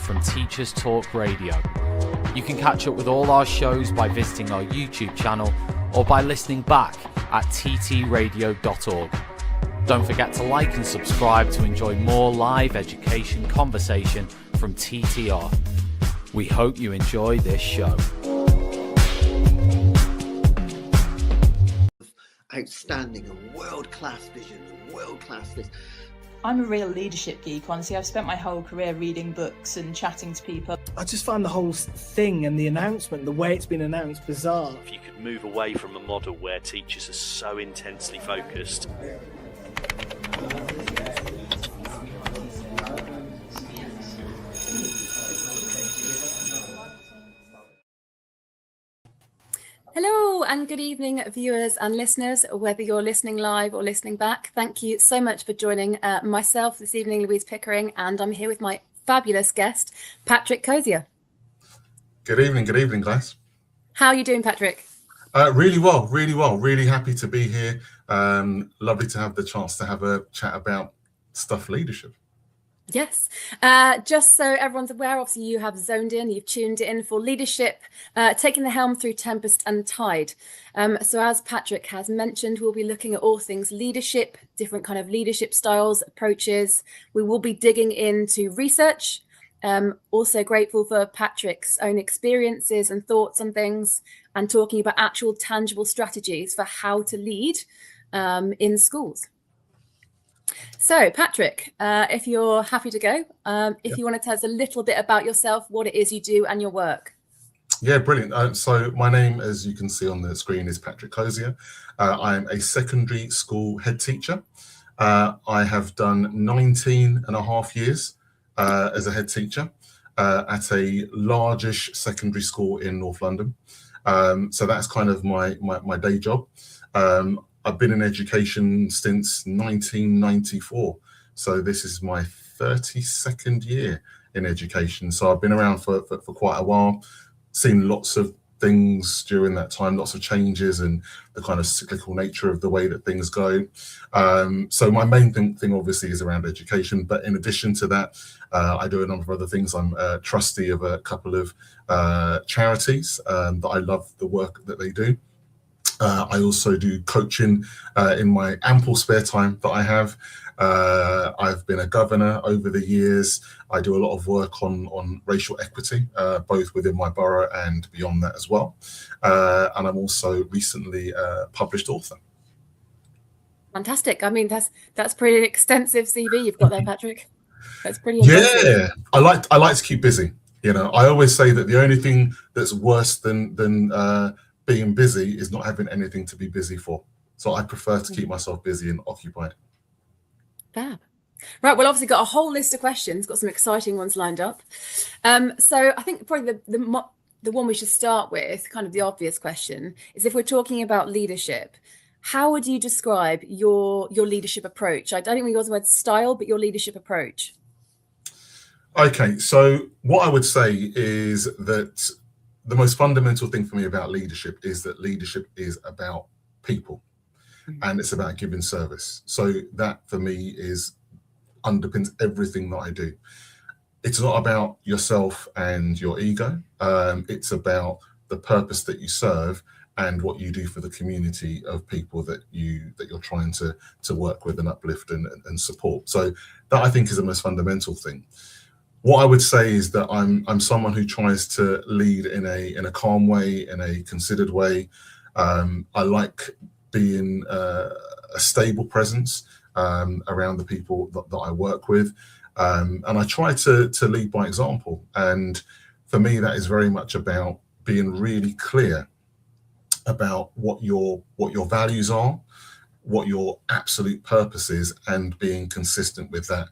from Teachers Talk Radio. You can catch up with all our shows by visiting our YouTube channel or by listening back at ttradio.org. Don't forget to like and subscribe to enjoy more live education conversation from TTR. We hope you enjoy this show. Outstanding and world-class vision and world-class this. I'm a real leadership geek, honestly. I've spent my whole career reading books and chatting to people. I just find the whole thing and the announcement, the way it's been announced, bizarre. If you could move away from a model where teachers are so intensely focused. Hello and good evening, viewers and listeners, whether you're listening live or listening back. Thank you so much for joining myself this evening, Louise Pickering, and I'm here with my fabulous guest, Patrick Cozier. Good evening, guys. How are you doing, Patrick? Really well. Really happy to be here. Lovely to have the chance to have a chat about stuff leadership. Yes. Just so everyone's aware, obviously you have zoned in, you've tuned in for leadership, taking the helm through Tempest and Tide. So as Patrick has mentioned, we'll be looking at all things leadership, different kind of leadership styles, approaches. We will be digging into research. Also grateful for Patrick's own experiences and thoughts on things, and talking about actual tangible strategies for how to lead in schools. So, Patrick, if you're happy to go, if you want to tell us a little bit about yourself, what it is you do and your work. Yeah, brilliant. So my name, as you can see on the screen, is Patrick Cozier. I am a secondary school head teacher. I have done 19 and a half years as a head teacher at a largish secondary school in North London. So that's kind of my day job. I've been in education since 1994, so this is my 32nd year in education. So I've been around for quite a while, seen lots of things during that time, lots of changes and the kind of cyclical nature of the way that things go. So my main thing obviously is around education, but in addition to that, I do a number of other things. I'm a trustee of a couple of charities that I love the work that they do. I also do coaching in my ample spare time that I have. I've been a governor over the years. I do a lot of work on racial equity, both within my borough and beyond that as well. And I'm also recently a published author. Fantastic. I mean, that's pretty extensive CV you've got there, Patrick. That's pretty impressive. Yeah, I like to keep busy. You know, I always say that the only thing that's worse than being busy is not having anything to be busy for. So I prefer to keep myself busy and occupied. Fab. Right, well, obviously got a whole list of questions, got some exciting ones lined up. So I think probably the one we should start with, kind of the obvious question, is if we're talking about leadership, how would you describe your leadership approach? I don't think we use the word style, but your leadership approach. Okay, so what I would say is that the most fundamental thing for me about leadership is that leadership is about people, and it's about giving service. So that for me underpins everything that I do. It's not about yourself and your ego. It's about the purpose that you serve and what you do for the community of people that you're trying to work with and uplift and support. So that I think is the most fundamental thing. What I would say is that I'm someone who tries to lead in a calm way, in a considered way. I like being a stable presence around the people that I work with, and I try to lead by example. And for me, that is very much about being really clear about what your values are, what your absolute purpose is, and being consistent with that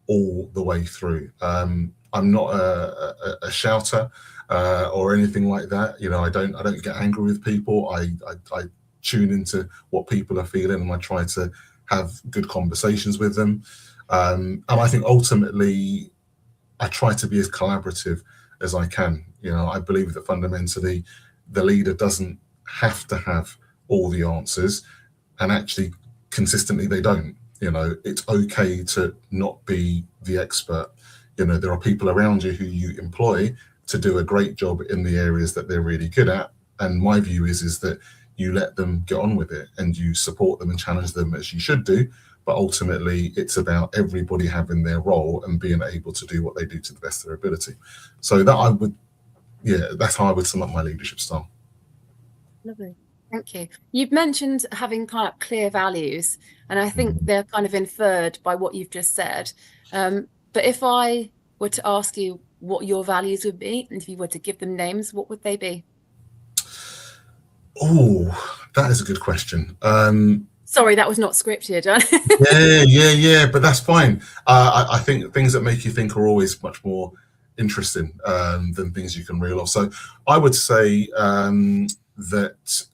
all the way through. I'm not a shouter or anything like that. You know, I don't get angry with people. I tune into what people are feeling, and I try to have good conversations with them. And I think ultimately I try to be as collaborative as I can. You know, I believe that fundamentally the leader doesn't have to have all the answers, and actually consistently they don't. You know, it's okay to not be the expert. there are people around you who you employ to do a great job in the areas that they're really good at. And my view is that you let them get on with it and you support them and challenge them as you should do. But ultimately, it's about everybody having their role and being able to do what they do to the best of their ability. So that's how I would sum up my leadership style. Lovely. Thank you. You've mentioned having kind of clear values, and I think they're kind of inferred by what you've just said. But if I were to ask you what your values would be, and if you were to give them names, what would they be? Oh, that is a good question. Sorry, that was not scripted. yeah, but that's fine. I think things that make you think are always much more interesting than things you can reel off. So I would say that,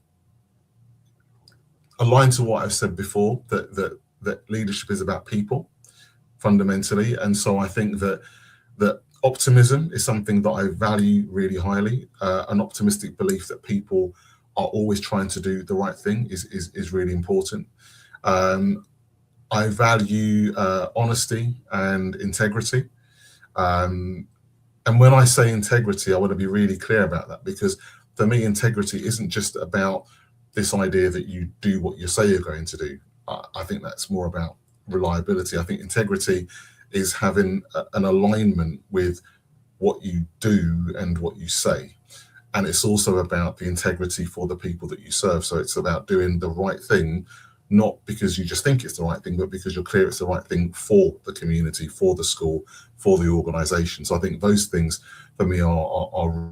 aligned to what I've said before, that leadership is about people fundamentally. And so I think that optimism is something that I value really highly. An optimistic belief that people are always trying to do the right thing is really important. I value honesty and integrity. And when I say integrity, I want to be really clear about that, because for me, integrity isn't just about this idea that you do what you say you're going to do. I think that's more about reliability. I think integrity is having an alignment with what you do and what you say. And it's also about the integrity for the people that you serve. So it's about doing the right thing, not because you just think it's the right thing, but because you're clear it's the right thing for the community, for the school, for the organization. So I think those things for me are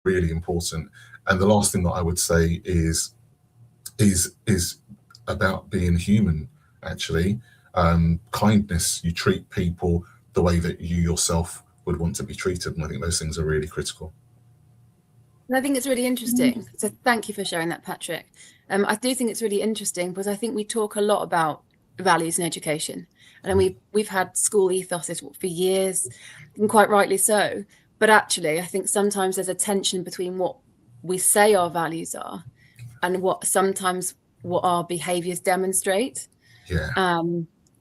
really important. And the last thing that I would say is about being human, actually. Kindness. You treat people the way that you yourself would want to be treated. And I think those things are really critical. And I think it's really interesting. So thank you for sharing that, Patrick. I do think it's really interesting because I think we talk a lot about values in education, and we've had school ethos for years, and quite rightly so. But actually, I think sometimes there's a tension between what we say our values are and what our behaviours demonstrate. Yeah.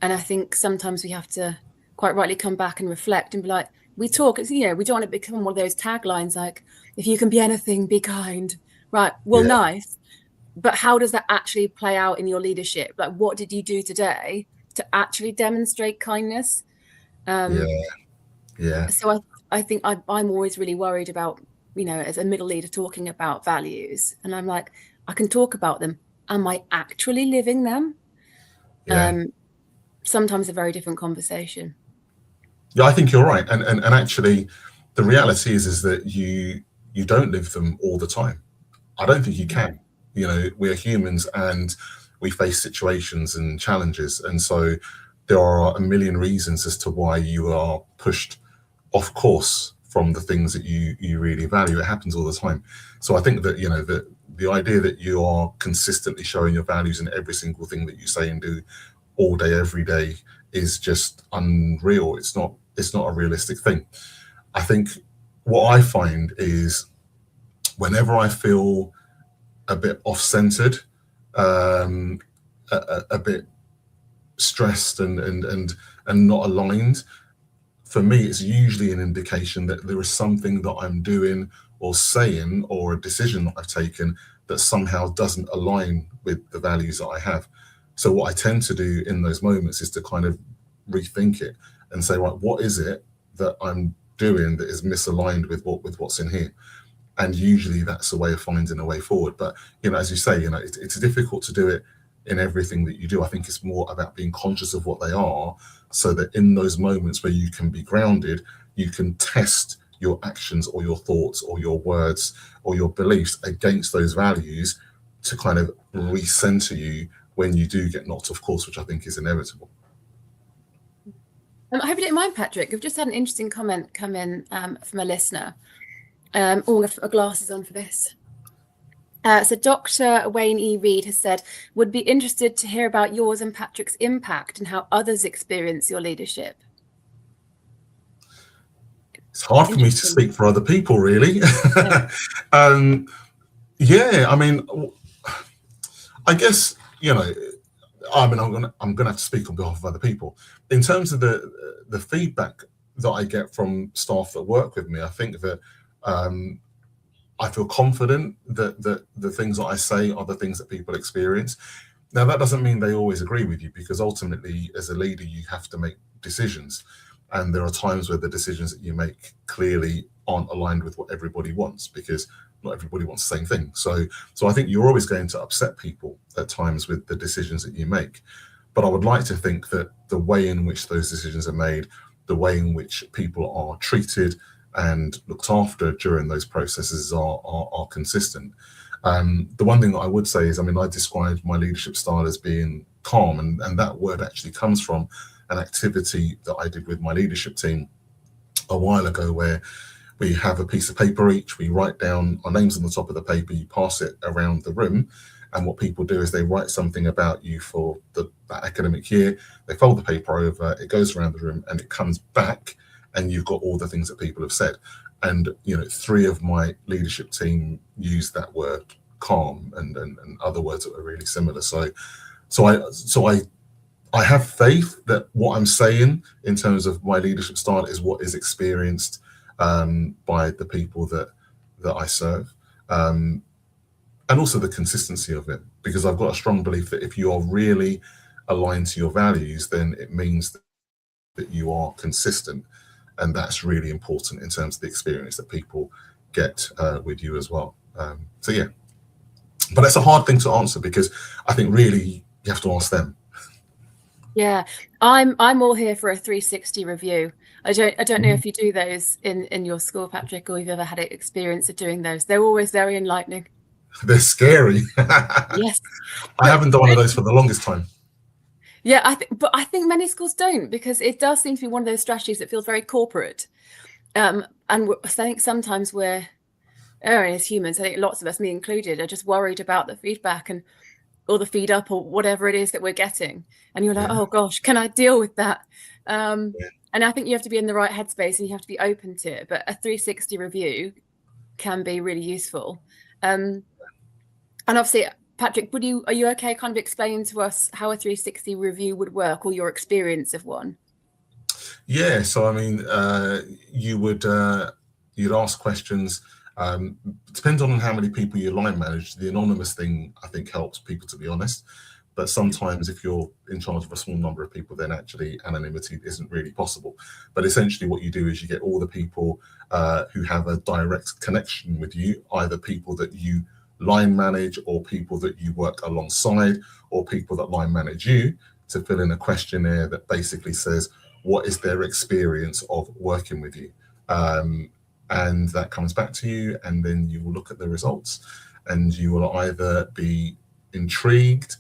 And I think sometimes we have to quite rightly come back and reflect and be like, we talk, we don't want to become one of those taglines like, if you can be anything, be kind. Right. Well, nice. But how does that actually play out in your leadership? Like, what did you do today to actually demonstrate kindness? So I think I'm always really worried about, as a middle leader talking about values. And I'm like, I can talk about them. Am I actually living them? Sometimes a very different conversation. Yeah, I think you're right. And actually, the reality is that you don't live them all the time. I don't think you can. We're humans and we face situations and challenges. And so there are a million reasons as to why you are pushed off course from the things that you really value. It happens all the time. So I think that, the idea that you are consistently showing your values in every single thing that you say and do all day, every day is just unreal. It's not a realistic thing. I think what I find is whenever I feel a bit off-centered, a bit stressed and not aligned, for me, it's usually an indication that there is something that I'm doing or saying or a decision that I've taken that somehow doesn't align with the values that I have. So what I tend to do in those moments is to kind of rethink it and say, right, what is it that I'm doing that is misaligned with what's in here? And usually that's a way of finding a way forward. But, as you say, it's difficult to do it in everything that you do. I think it's more about being conscious of what they are, so that in those moments where you can be grounded, you can test your actions or your thoughts or your words or your beliefs against those values to kind of recenter you when you do get knocked off course, which I think is inevitable. I hope you don't mind, Patrick. I've just had an interesting comment come in from a listener. I'm going to put my glasses on for this. So Dr. Wayne E. Reed has said, would be interested to hear about yours and Patrick's impact and how others experience your leadership. It's hard for me to speak for other people, really. I mean, I guess, I'm gonna have to speak on behalf of other people. In terms of the feedback that I get from staff that work with me. I think that I feel confident that the things that I say are the things that people experience. Now, that doesn't mean they always agree with you, because ultimately, as a leader, you have to make decisions. And there are times where the decisions that you make clearly aren't aligned with what everybody wants, because not everybody wants the same thing. So I think you're always going to upset people at times with the decisions that you make. But I would like to think that the way in which those decisions are made, the way in which people are treated and looked after during those processes are consistent. The one thing that I would say is, I mean, I described my leadership style as being calm, and that word actually comes from an activity that I did with my leadership team a while ago, where we have a piece of paper each, we write down our names on the top of the paper, you pass it around the room, and what people do is they write something about you for that academic year, they fold the paper over, it goes around the room, and it comes back, and you've got all the things that people have said. And, you know, 3 of my leadership team use that word calm, and other words that are really similar. So I have faith that what I'm saying in terms of my leadership style is what is experienced by the people that I serve, and also the consistency of it, because I've got a strong belief that if you are really aligned to your values, then it means that you are consistent. And that's really important in terms of the experience that people get with you as well. So yeah, but that's a hard thing to answer, because I think really you have to ask them. Yeah, I'm all here for a 360 review. I don't know if you do those in your school, Patrick, or you've ever had an experience of doing those. They're always very enlightening. They're scary. Yes. I haven't done one of those for the longest time. Yeah, I think many schools don't, because it does seem to be one of those strategies that feels very corporate. And I think sometimes we're, as humans, I think lots of us, me included, are just worried about the feedback or the feed up or whatever it is that we're getting. And you're like, oh gosh, can I deal with that? And I think you have to be in the right headspace, and you have to be open to it. But a 360 review can be really useful. And obviously, Patrick, are you okay kind of explaining to us how a 360 review would work, or your experience of one? Yeah, so I mean, you'd ask questions. Depends on how many people you line manage. The anonymous thing, I think, helps people, to be honest. But sometimes if you're in charge of a small number of people, then actually anonymity isn't really possible. But essentially what you do is you get all the people who have a direct connection with you, either people that you line manage, or people that you work alongside, or people that line manage you, to fill in a questionnaire that basically says what is their experience of working with you. And that comes back to you, and then you will look at the results, and you will either be intrigued,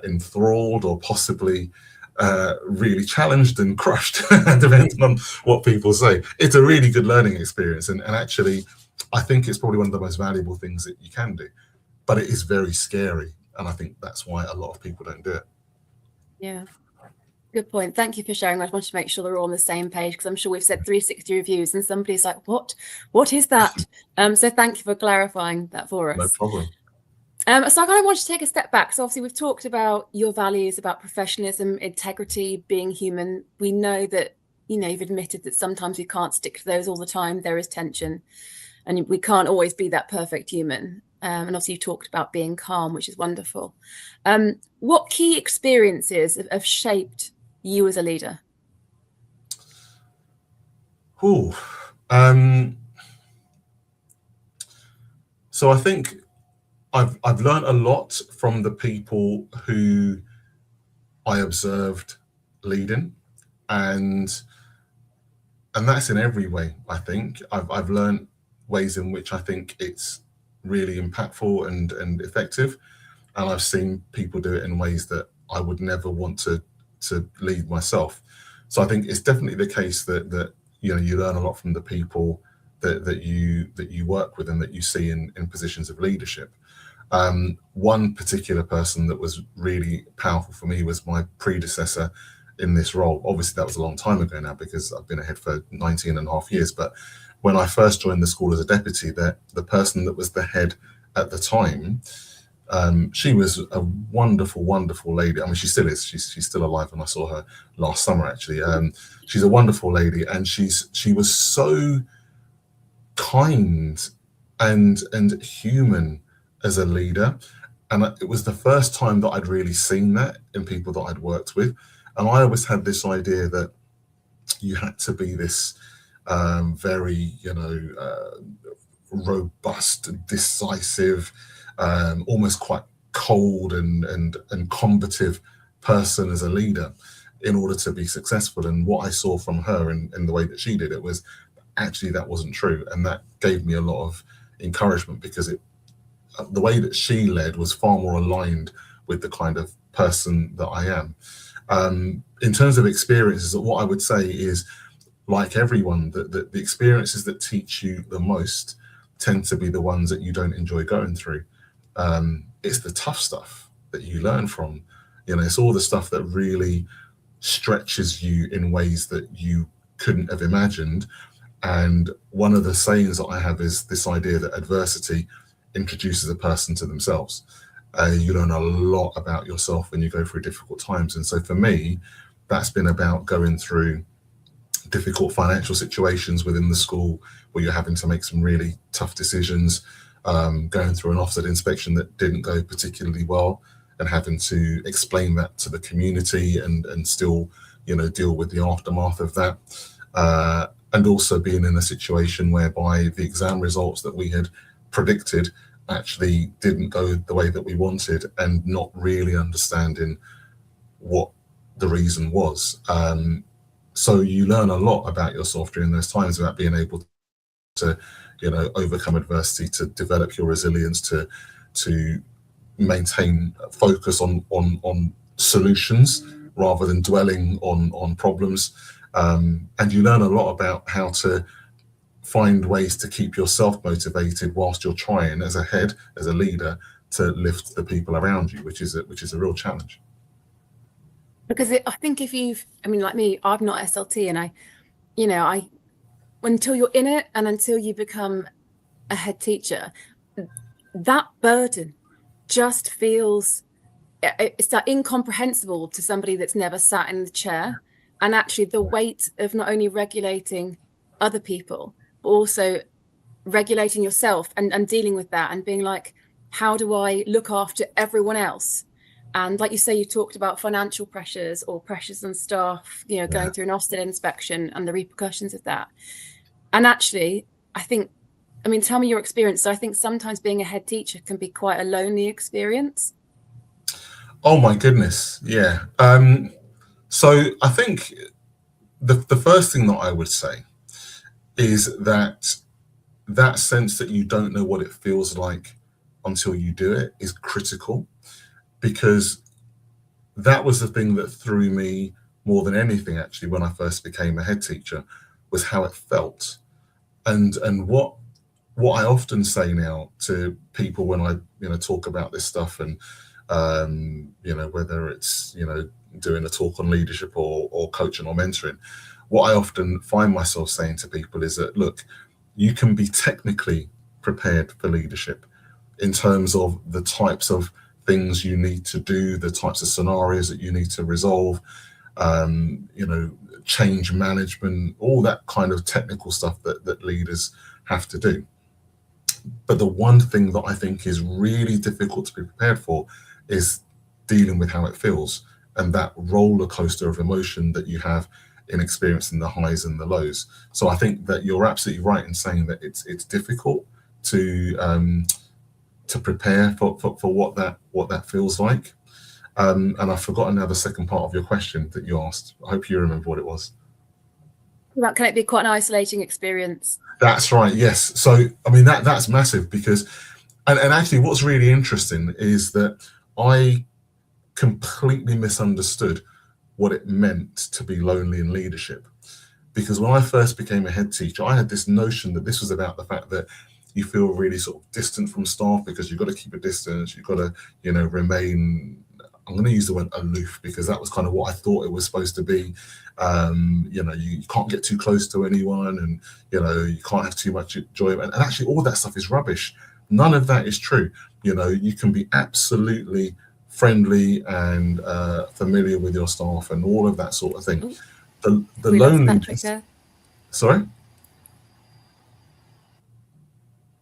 enthralled, or possibly really challenged and crushed, depending on what people say. It's a really good learning experience, and actually I think it's probably one of the most valuable things that you can do, but it is very scary, and I think that's why a lot of people don't do it. Yeah, good point. Thank you for sharing. I just wanted to make sure they're all on the same page, because I'm sure we've said 360 reviews and somebody's like, what is that? So thank you for clarifying that for us. No problem. So I kind of want to take a step back. So obviously we've talked about your values, about professionalism, integrity, being human. We know that, you've admitted that sometimes we can't stick to those all the time. There is tension, and we can't always be that perfect human. And obviously you talked about being calm, which is wonderful. What key experiences have shaped you as a leader? So I think I've learned a lot from the people who I observed leading, and that's in every way. I think I've learned ways in which I think it's really impactful and effective, and I've seen people do it in ways that I would never want to lead myself. So I think it's definitely the case that you learn a lot from the people that you work with and that you see in positions of leadership. One particular person that was really powerful for me was my predecessor in this role. Obviously that was a long time ago now, because I've been ahead for 19 and a half years, but when I first joined the school as a deputy, the person that was the head at the time She was a wonderful, wonderful lady. I mean, she still is. She's still alive, and I saw her last summer actually. She's a wonderful lady, and she was so kind and human as a leader. And it was the first time that I'd really seen that in people that I'd worked with. And I always had this idea that you had to be this very, robust, decisive, almost quite cold and combative person as a leader in order to be successful. And what I saw from her in the way that she did it was actually that wasn't true. And that gave me a lot of encouragement, because the way that she led was far more aligned with the kind of person that I am. In terms of experiences, what I would say is, like everyone, the experiences that teach you the most tend to be the ones that you don't enjoy going through. It's the tough stuff that you learn from. It's all the stuff that really stretches you in ways that you couldn't have imagined. And one of the sayings that I have is this idea that adversity introduces a person to themselves. You learn a lot about yourself when you go through difficult times. And so for me, that's been about going through difficult financial situations within the school where you're having to make some really tough decisions, going through an offset inspection that didn't go particularly well, and having to explain that to the community and still, deal with the aftermath of that. And also being in a situation whereby the exam results that we had predicted actually didn't go the way that we wanted, and not really understanding what the reason was. So you learn a lot about yourself during those times, about being able to, overcome adversity, to develop your resilience, to maintain focus on solutions rather than dwelling on problems. And you learn a lot about how to find ways to keep yourself motivated whilst you're trying, as a head, as a leader, to lift the people around you, which is a real challenge. Because I think like me, I'm not SLT, and I until you're in it and until you become a head teacher, that burden just feels, it's that incomprehensible to somebody that's never sat in the chair. And actually the weight of not only regulating other people, but also regulating yourself and dealing with that and being like, how do I look after everyone else? And like you say, you talked about financial pressures or pressures on staff, going through an Ofsted inspection and the repercussions of that. And actually, tell me your experience. So I think sometimes being a head teacher can be quite a lonely experience. Oh my goodness. Yeah. So I think the first thing that I would say is that sense that you don't know what it feels like until you do it is critical, because that was the thing that threw me more than anything, actually, when I first became a head teacher, was how it felt. And what I often say now to people when I talk about this stuff, and whether it's doing a talk on leadership or coaching or mentoring, what I often find myself saying to people is that, look, you can be technically prepared for leadership in terms of the types of things you need to do, the types of scenarios that you need to resolve, change management, all that kind of technical stuff that leaders have to do. But the one thing that I think is really difficult to be prepared for is dealing with how it feels, and that roller coaster of emotion that you have in experiencing the highs and the lows. So I think that you're absolutely right in saying that it's difficult to prepare for what that feels like. And I've forgotten now the second part of your question that you asked. I hope you remember what it was. Can it be quite an isolating experience? That's right, yes. So, that's massive, because, and actually what's really interesting is that I completely misunderstood what it meant to be lonely in leadership. Because when I first became a head teacher, I had this notion that this was about the fact that you feel really sort of distant from staff because you've got to keep a distance, you've got to, remain, I'm going to use the word aloof, because that was kind of what I thought it was supposed to be. You can't get too close to anyone, and you can't have too much enjoyment. And actually all that stuff is rubbish None of that is true. You know, you can be absolutely friendly and familiar with your staff and all of that sort of thing. The We lost Patrick loneliness. there. Sorry,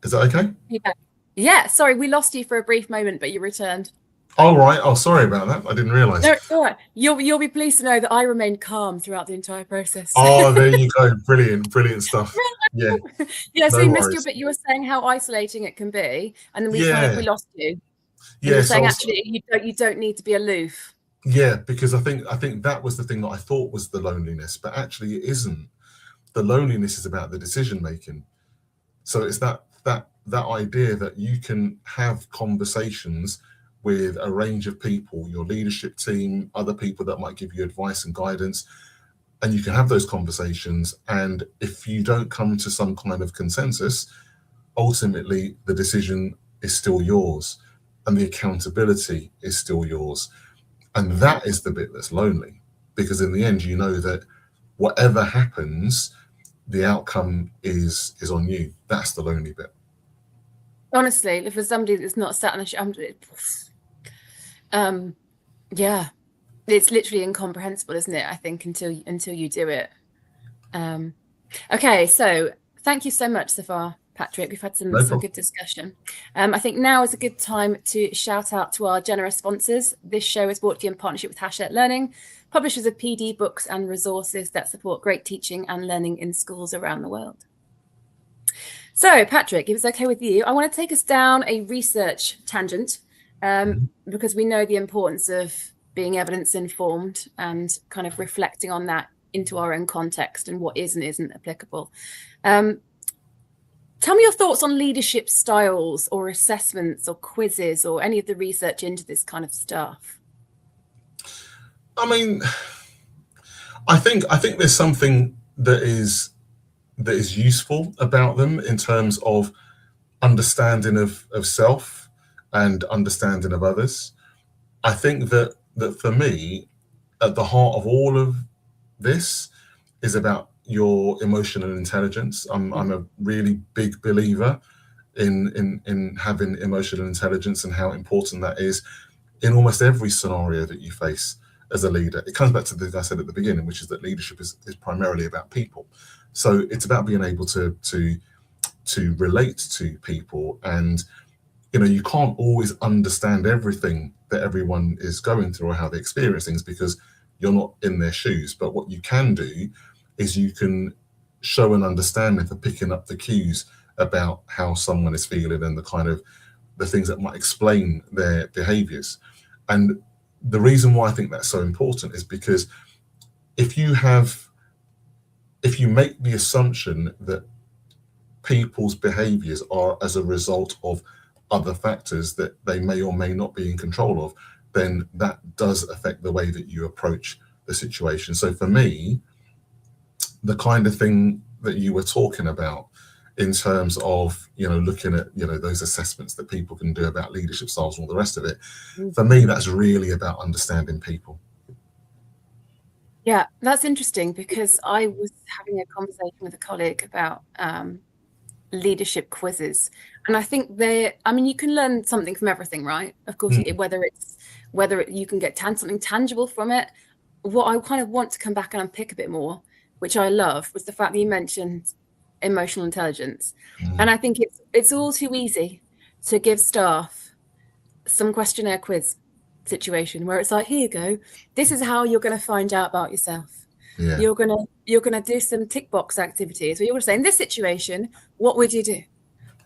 is that okay? You back? Yeah, sorry, we lost you for a brief moment, but you returned. All right. Oh, sorry about that. I didn't realise. No, it's all right. You'll be pleased to know that I remained calm throughout the entire process. Oh, there you go. Brilliant stuff. Yeah. Yeah, so No you missed your worries. bit. You were saying how isolating it can be, and then we Yeah. lost you. And you Yeah. were So saying actually you don't need to be aloof. yeah, because I think that was the thing that I thought was the loneliness, but actually it isn't. The loneliness is about the decision making. So it's that idea that you can have conversations with a range of people, your leadership team, other people that might give you advice and guidance, and you can have those conversations. And if you don't come to some kind of consensus, ultimately the decision is still yours and the accountability is still yours. And that is the bit that's lonely, because in the end, you know that whatever happens, the outcome is on you. That's the lonely bit. Honestly, if there's somebody that's not sat on yeah, it's literally incomprehensible, isn't it? I think until you do it. Okay, so thank you so much so far, Patrick. We've had some good discussion. I think now is a good time to shout out to our generous sponsors. This show is brought to you in partnership with Hachette Learning, publishers of PD books and resources that support great teaching and learning in schools around the world. So, Patrick, if it's okay with you, I want to take us down a research tangent because we know the importance of being evidence-informed and kind of reflecting on that into our own context and what is and isn't applicable. Tell me your thoughts on leadership styles or assessments or quizzes or any of the research into this kind of stuff. I mean, I think there's something that is useful about them in terms of understanding of self and understanding of others. I think that for me, at the heart of all of this is about your emotional intelligence. I'm a really big believer in having emotional intelligence and how important that is in almost every scenario that you face as a leader. It comes back to the thing I said at the beginning, which is that leadership is primarily about people. So it's about being able to relate to people, and you know, you can't always understand everything that everyone is going through or how they experience things because you're not in their shoes. But what you can do is you can show an understanding for picking up the cues about how someone is feeling and the kind of the things that might explain their behaviors. And the reason why I think that's so important is because if you make the assumption that people's behaviors are as a result of other factors that they may or may not be in control of, then that does affect the way that you approach the situation. So for me, the kind of thing that you were talking about in terms of, you know, looking at, you know, those assessments that people can do about leadership styles and all the rest of it, for me, that's really about understanding people. Yeah, that's interesting because I was having a conversation with a colleague about leadership quizzes, and I think you can learn something from everything, right? Of course, whether you can get something tangible from it. What I kind of want to come back and unpick a bit more, which I love, was the fact that you mentioned emotional intelligence. And I think it's all too easy to give staff some questionnaire quiz situation where it's like, here you go, this is how you're going to find out about yourself. Yeah. You're gonna do some tick box activities where you're going to say, in this situation, what would you do?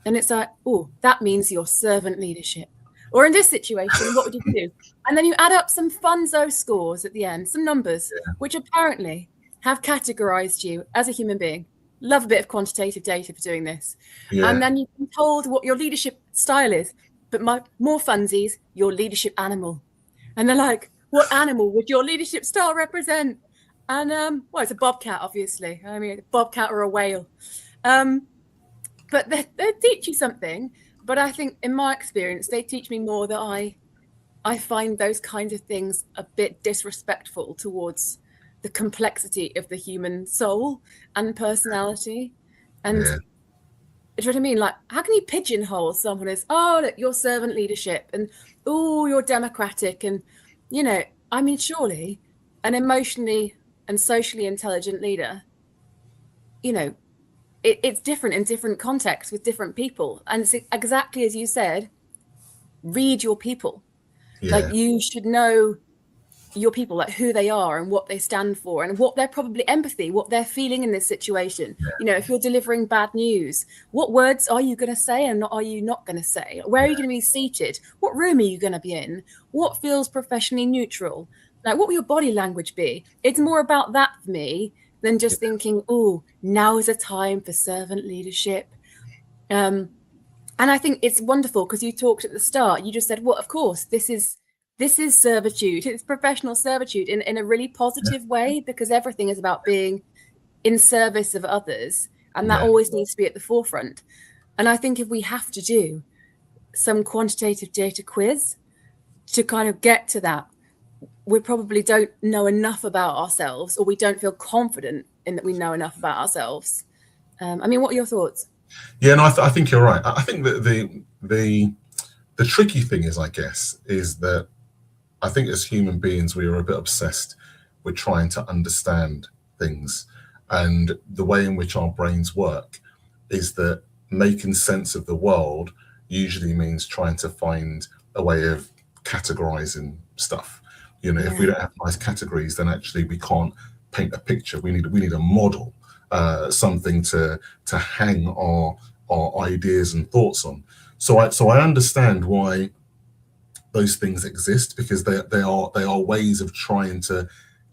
And it's like, oh, that means your servant leadership. Or in this situation, what would you do? And then you add up some funzo scores at the end, some numbers, which apparently have categorized you as a human being. Love a bit of quantitative data for doing this. Yeah. And then you've been told what your leadership style is, but more funsies, your leadership animal. And they're like, what animal would your leadership style represent? And, well, it's a bobcat, obviously. I mean, a bobcat or a whale. But they teach you something. But I think in my experience, they teach me more that I find those kinds of things a bit disrespectful towards the complexity of the human soul and personality. And Do you know what I mean? Like, how can you pigeonhole someone as, oh, look, you're servant leadership and, oh, you're democratic? And, you know, I mean, surely an emotionally and socially intelligent leader, you know, it's different in different contexts with different people. And it's exactly as you said, read your people. Yeah. Like, you should know your people, like who they are and what they stand for and what they're probably empathy, what they're feeling in this situation. You know, if you're delivering bad news, what words are you going to say and are you not going to say? Where are you going to be seated? What room are you going to be in? What feels professionally neutral? Like, what will your body language be? It's more about that for me than just thinking, oh, now is a time for servant leadership. And I think it's wonderful because you talked at the start, you just said, well, of course, this is servitude. It's professional servitude in a really positive way, because everything is about being in service of others. And that always needs to be at the forefront. And I think if we have to do some quantitative data quiz to kind of get to that, we probably don't know enough about ourselves, or we don't feel confident in that we know enough about ourselves. I mean, what are your thoughts? Yeah, no, I think you're right. I think that the tricky thing is, I guess, is that I think as human beings, we are a bit obsessed with trying to understand things. And the way in which our brains work is that making sense of the world usually means trying to find a way of categorizing stuff. You know, if we don't have nice categories, then actually we can't paint a picture. We need a model, something to hang our ideas and thoughts on. So I understand why those things exist, because they are ways of trying to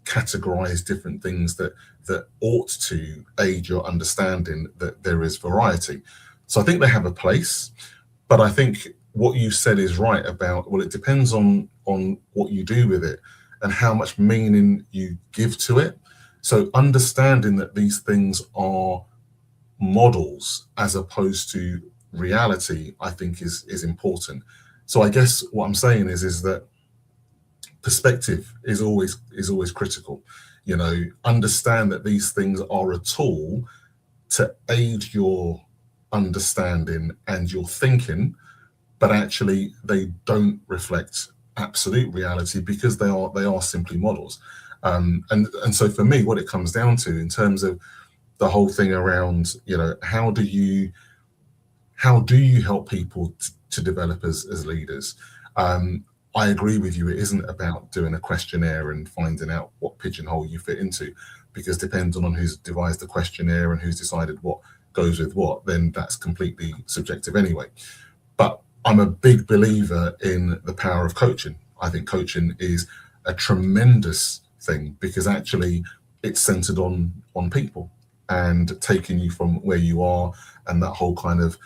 categorize different things that ought to aid your understanding that there is variety. So I think they have a place, but I think what you said is right about, well, it depends on what you do with it and how much meaning you give to it. So understanding that these things are models as opposed to reality, I think is important. So I guess what I'm saying is that perspective is always critical. You know, understand that these things are a tool to aid your understanding and your thinking, but actually they don't reflect absolute reality, because they are simply models. And so for me, what it comes down to in terms of the whole thing around, you know, how do you help people to develop as leaders? I agree with you. It isn't about doing a questionnaire and finding out what pigeonhole you fit into, because depending on who's devised the questionnaire and who's decided what goes with what, then that's completely subjective anyway. But I'm a big believer in the power of coaching. I think coaching is a tremendous thing, because actually it's centered on people and taking you from where you are, and that whole kind of,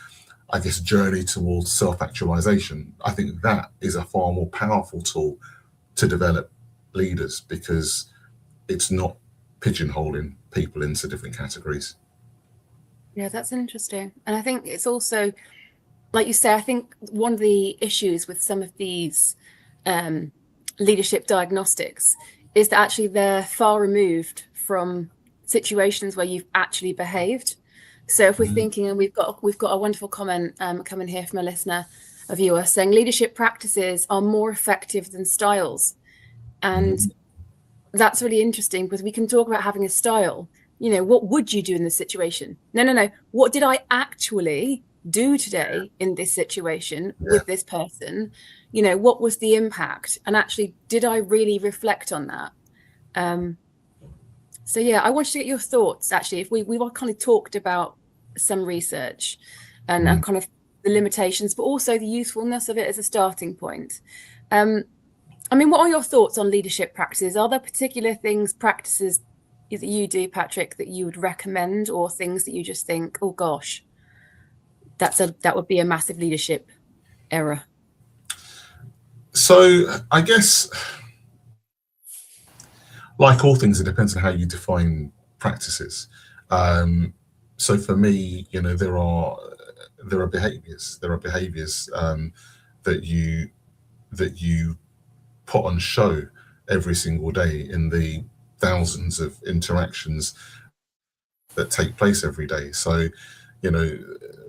I guess, journey towards self-actualization. I think that is a far more powerful tool to develop leaders, because it's not pigeonholing people into different categories. Yeah, that's interesting. And I think it's also, like you say, I think one of the issues with some of these leadership diagnostics is that actually they're far removed from situations where you've actually behaved. So if we're thinking, and we've got a wonderful comment coming here from a listener, a viewer, saying leadership practices are more effective than styles. And that's really interesting, because we can talk about having a style. You know, what would you do in this situation? No. What did I actually do today in this situation with this person? You know, what was the impact? And actually, did I really reflect on that? So yeah, I wanted to get your thoughts. Actually, if we've all kind of talked about some research and kind of the limitations, but also the usefulness of it as a starting point. I mean, what are your thoughts on leadership practices? Are there particular practices that you do, Patrick, that you would recommend, or things that you just think, oh gosh, that would be a massive leadership error? So I guess, like all things, it depends on how you define practices. So for me, you know, there are behaviors that you put on show every single day in the thousands of interactions that take place every day. So, you know,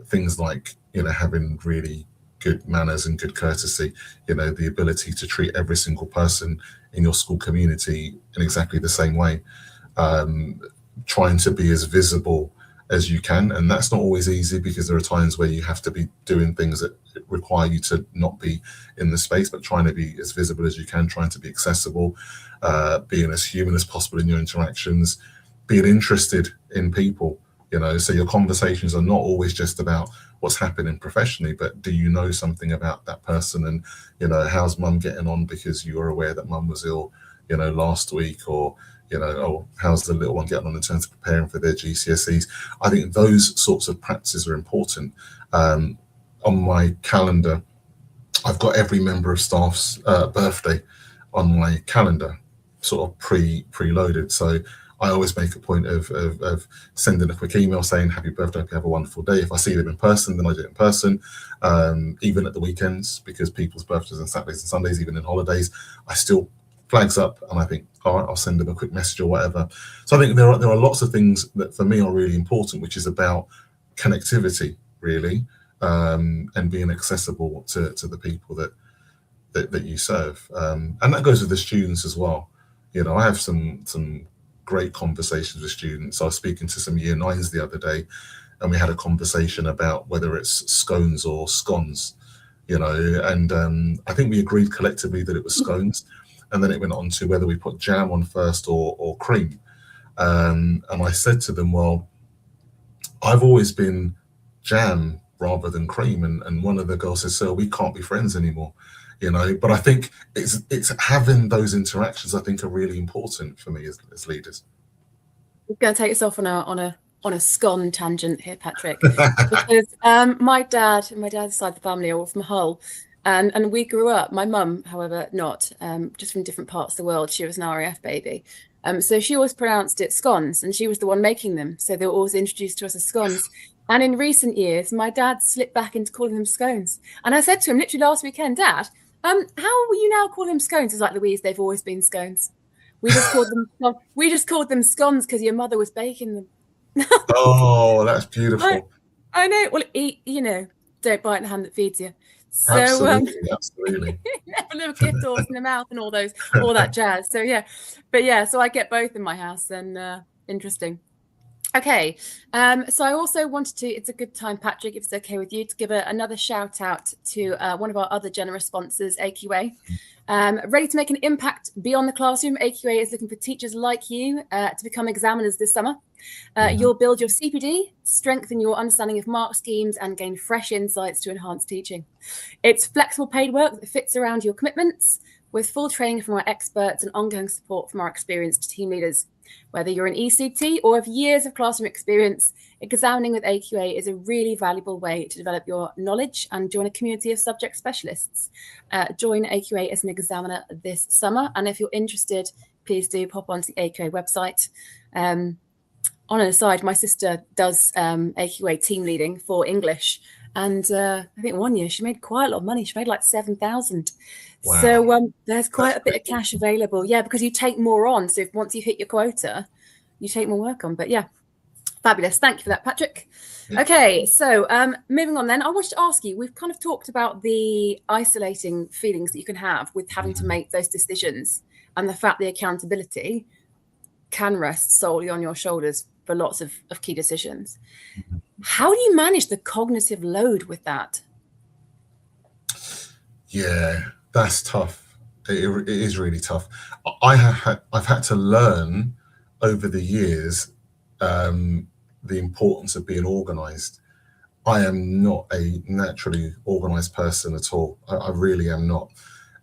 things like, having really good manners and good courtesy, the ability to treat every single person in your school community in exactly the same way, trying to be as visible as you can. And that's not always easy, because there are times where you have to be doing things that require you to not be in the space, but trying to be as visible as you can, trying to be accessible, being as human as possible in your interactions, being interested in people, so your conversations are not always just about what's happening professionally, but do you know something about that person? And, how's mum getting on, because you were aware that mum was ill, last week, or, oh, how's the little one getting on in terms of preparing for their GCSEs? I think those sorts of practices are important. On my calendar, I've got every member of staff's birthday on my calendar, sort of preloaded. So I always make a point of sending a quick email saying happy birthday, hope you have a wonderful day. If I see them in person, then I do it in person, even at the weekends, because people's birthdays and Saturdays and Sundays, even in holidays, I still flags up, and I think, all right, I'll send them a quick message or whatever. So I think there are lots of things that for me are really important, which is about connectivity, really, and being accessible to the people that you serve, and that goes with the students as well. I have some great conversations with students. I was speaking to some year 9s the other day, and we had a conversation about whether it's scones or scones, and I think we agreed collectively that it was scones, and then it went on to whether we put jam on first or cream. And I said to them, well, I've always been jam rather than cream, and one of the girls said, sir, we can't be friends anymore. But I think it's having those interactions, I think, are really important for me as leaders. We're going to take us off on a scone tangent here, Patrick, because my dad's side of the family are all from Hull, and we grew up. My mum, however, not, just from different parts of the world. She was an RAF baby, so she always pronounced it scones, and she was the one making them, so they were always introduced to us as scones. And in recent years, my dad slipped back into calling them scones, and I said to him literally last weekend, Dad, how will you now call them scones? He's like, Louise, they've always been scones. We just called them scones because your mother was baking them. Oh, that's beautiful. I know. Well, eat, don't bite the hand that feeds you. So absolutely. never little gift horse in the mouth and all that jazz. So yeah, so I get both in my house, and interesting. Okay, so I also wanted to, it's a good time, Patrick, if it's okay with you, to give another shout out to one of our other generous sponsors, AQA. Ready to make an impact beyond the classroom, AQA is looking for teachers like you to become examiners this summer. You'll build your CPD, strengthen your understanding of mark schemes, and gain fresh insights to enhance teaching. It's flexible paid work that fits around your commitments, with full training from our experts and ongoing support from our experienced team leaders. Whether you're an ECT or have years of classroom experience, examining with AQA is a really valuable way to develop your knowledge and join a community of subject specialists. Join AQA as an examiner this summer, and if you're interested, please do pop onto the AQA website. On an aside, my sister does AQA team leading for English, and I think one year she made quite a lot of money. She made like 7,000. Wow. So there's quite a bit of cash available. Yeah, because you take more on. So once you hit your quota, you take more work on. But yeah, fabulous. Thank you for that, Patrick. Yeah. Okay, so moving on then, I wanted to ask you, we've kind of talked about the isolating feelings that you can have with having to make those decisions, and the fact the accountability can rest solely on your shoulders for lots of key decisions. How do you manage the cognitive load with that? Yeah, that's tough. It is really tough. I've had to learn over the years the importance of being organized. I am not a naturally organized person at all. I really am not.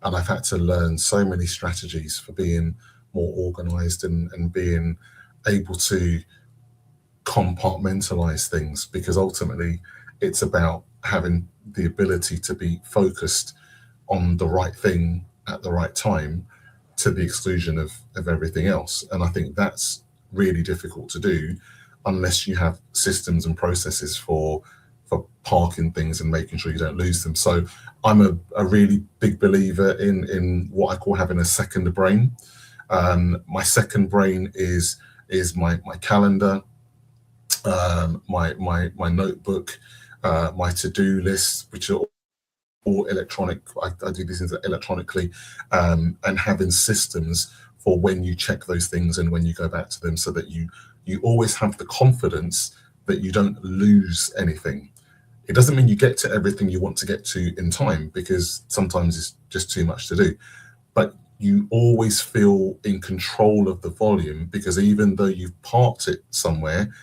And I've had to learn so many strategies for being more organized and being able to compartmentalize things, because ultimately it's about having the ability to be focused on the right thing at the right time, to the exclusion of everything else. And I think that's really difficult to do unless you have systems and processes for parking things and making sure you don't lose them. So I'm a really big believer in what I call having a second brain. My second brain is my calendar, my notebook, my to-do lists, which are all electronic. I do these things electronically, and having systems for when you check those things and when you go back to them, so that you always have the confidence that you don't lose anything. It doesn't mean you get to everything you want to get to in time, because sometimes it's just too much to do, but you always feel in control of the volume, because even though you've parked it somewhere,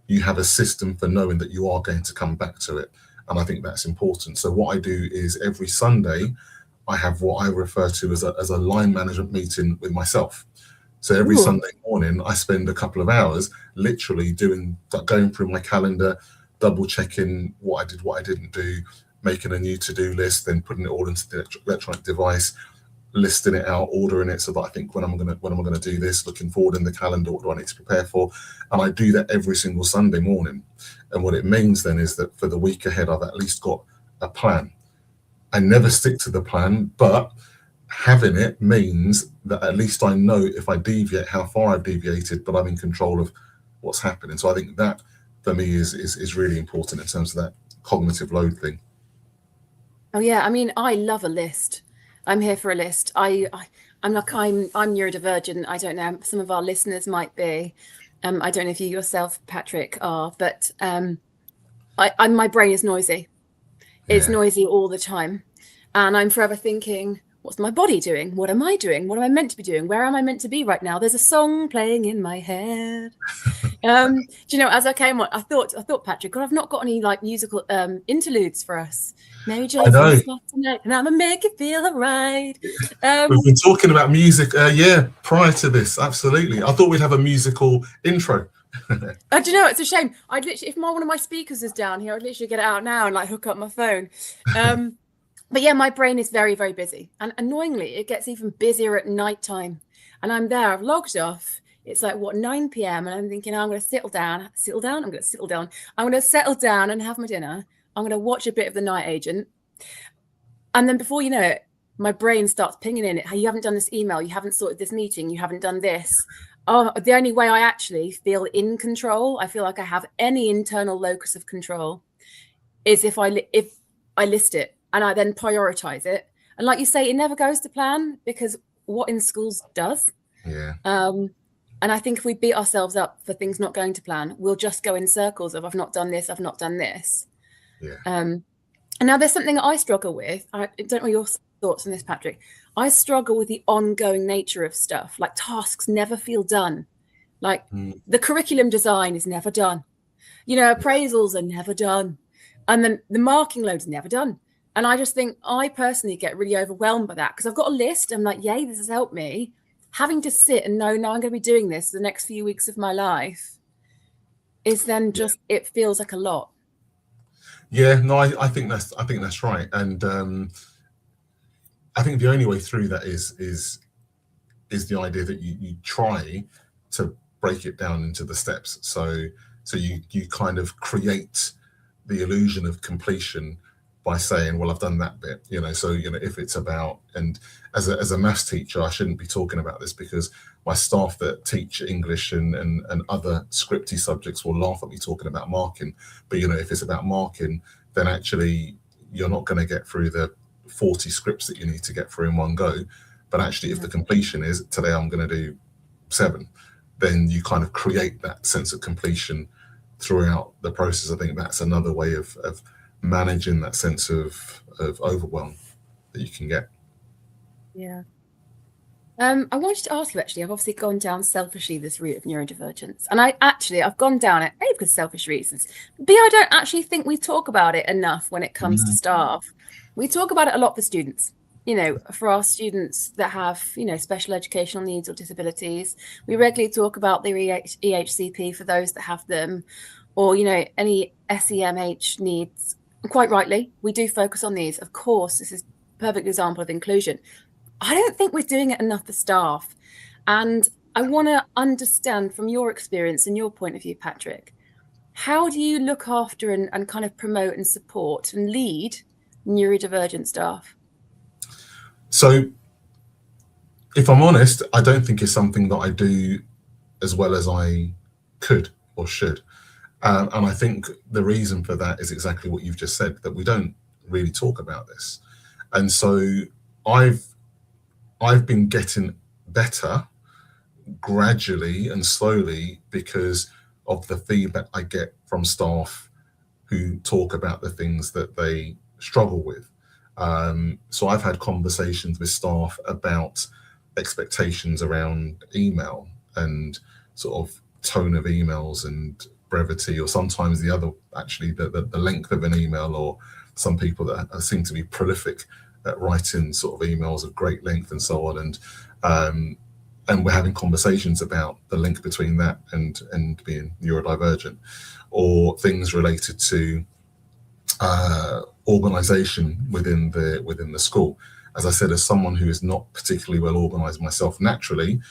you have a system for knowing that you are going to come back to it. And I think that's important. So what I do is every Sunday, I have what I refer to as a line management meeting with myself. So every Sunday morning, I spend a couple of hours literally going through my calendar, double checking what I did, what I didn't do, making a new to-do list, then putting it all into the electronic device, listing it out, ordering it, so that I think when I'm gonna do this, looking forward in the calendar, what do I need to prepare for? And I do that every single Sunday morning. And what it means then is that for the week ahead, I've at least got a plan. I never stick to the plan, but having it means that at least I know if I deviate, how far I've deviated, but I'm in control of what's happening. So I think that for me is really important in terms of that cognitive load thing. Oh yeah, I mean, I love a list. I'm here for a list. I'm neurodivergent. I don't know, some of our listeners might be. I don't know if you yourself, Patrick, are, but my brain is noisy. It's noisy all the time. And I'm forever thinking, what's my body doing? What am I doing? What am I meant to be doing? Where am I meant to be right now? There's a song playing in my head. Do you know, as I came on, I thought, Patrick, I've not got any like musical interludes for us. Maybe just tonight, and I'm gonna make it feel alright. We've been talking about music, prior to this. Absolutely, I thought we'd have a musical intro. Do you know, it's a shame. I'd literally, if one of my speakers is down here, I'd literally get it out now and like hook up my phone. But yeah, my brain is very, very busy, and annoyingly, it gets even busier at night time. And I'm there, I've logged off. It's like 9 p.m. and I'm thinking, I'm going to settle down. I'm going to settle down. I'm going to settle down and have my dinner. I'm going to watch a bit of The Night Agent. And then before you know it, my brain starts pinging in it. Hey, you haven't done this email. You haven't sorted this meeting. You haven't done this. Oh, the only way I actually feel in control, I feel like I have any internal locus of control, is if I list it and I then prioritize it. And like you say, it never goes to plan, because what in schools does. Yeah. And I think if we beat ourselves up for things not going to plan, we'll just go in circles of I've not done this, I've not done this. Yeah. And now there's something that I struggle with. I don't know your thoughts on this, Patrick. I struggle with the ongoing nature of stuff. Like tasks never feel done. Like the curriculum design is never done. You know, appraisals are never done. And then the marking load's never done. And I just think I personally get really overwhelmed by that, because I've got a list. I'm like, yay, this has helped me. Having to sit and know, now I'm going to be doing this the next few weeks of my life is then just, it feels like a lot. Yeah, no, I think that's right. And I think the only way through that is the idea that you try to break it down into the steps. So you kind of create the illusion of completion by saying, well, I've done that bit, you know. So, you know, if it's about, and as a maths teacher, I shouldn't be talking about this, because my staff that teach English and other scripty subjects will laugh at me talking about marking. But, you know, if it's about marking, then actually you're not going to get through the 40 scripts that you need to get through in one go. But actually, if the completion is, today I'm going to do 7, then you kind of create that sense of completion throughout the process. I think that's another way of managing that sense of overwhelm that you can get. Yeah. I wanted to ask you, actually, I've obviously gone down selfishly this route of neurodivergence, and I've gone down it, A, because selfish reasons, B, I don't actually think we talk about it enough when it comes to staff. We talk about it a lot for students, you know, for our students that have, you know, special educational needs or disabilities. We regularly talk about the EHCP for those that have them, or, you know, any SEMH needs. Quite rightly, we do focus on these. Of course, this is a perfect example of inclusion. I don't think we're doing it enough for staff. And I want to understand from your experience and your point of view, Patrick, how do you look after and kind of promote and support and lead neurodivergent staff? So, if I'm honest, I don't think it's something that I do as well as I could or should. And I think the reason for that is exactly what you've just said, that we don't really talk about this. And so I've been getting better gradually and slowly because of the feedback I get from staff who talk about the things that they struggle with. So I've had conversations with staff about expectations around email and sort of tone of emails and brevity, or sometimes the other, actually the length of an email, or some people that seem to be prolific at writing sort of emails of great length and so on. And we're having conversations about the link between that and being neurodivergent, or things related to organization within the school. As I said, as someone who is not particularly well organized myself naturally,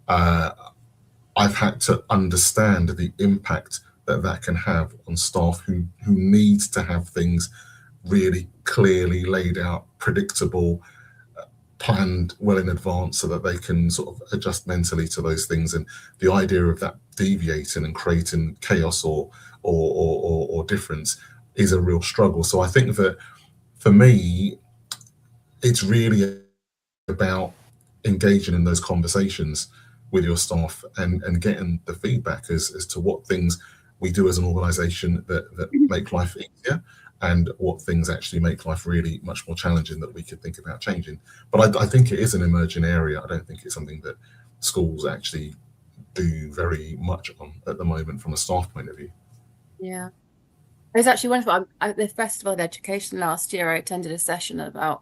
I've had to understand the impact that can have on staff who needs to have things really clearly laid out, predictable, planned well in advance, so that they can sort of adjust mentally to those things. And the idea of that deviating and creating chaos or difference is a real struggle. So I think that for me, it's really about engaging in those conversations with your staff and getting the feedback as to what things we do as an organization that make life easier, and what things actually make life really much more challenging that we could think about changing. But I think it is an emerging area. I don't think it's something that schools actually do very much on at the moment from a staff point of view. Yeah. It was actually wonderful. At the Festival of Education last year, I attended a session about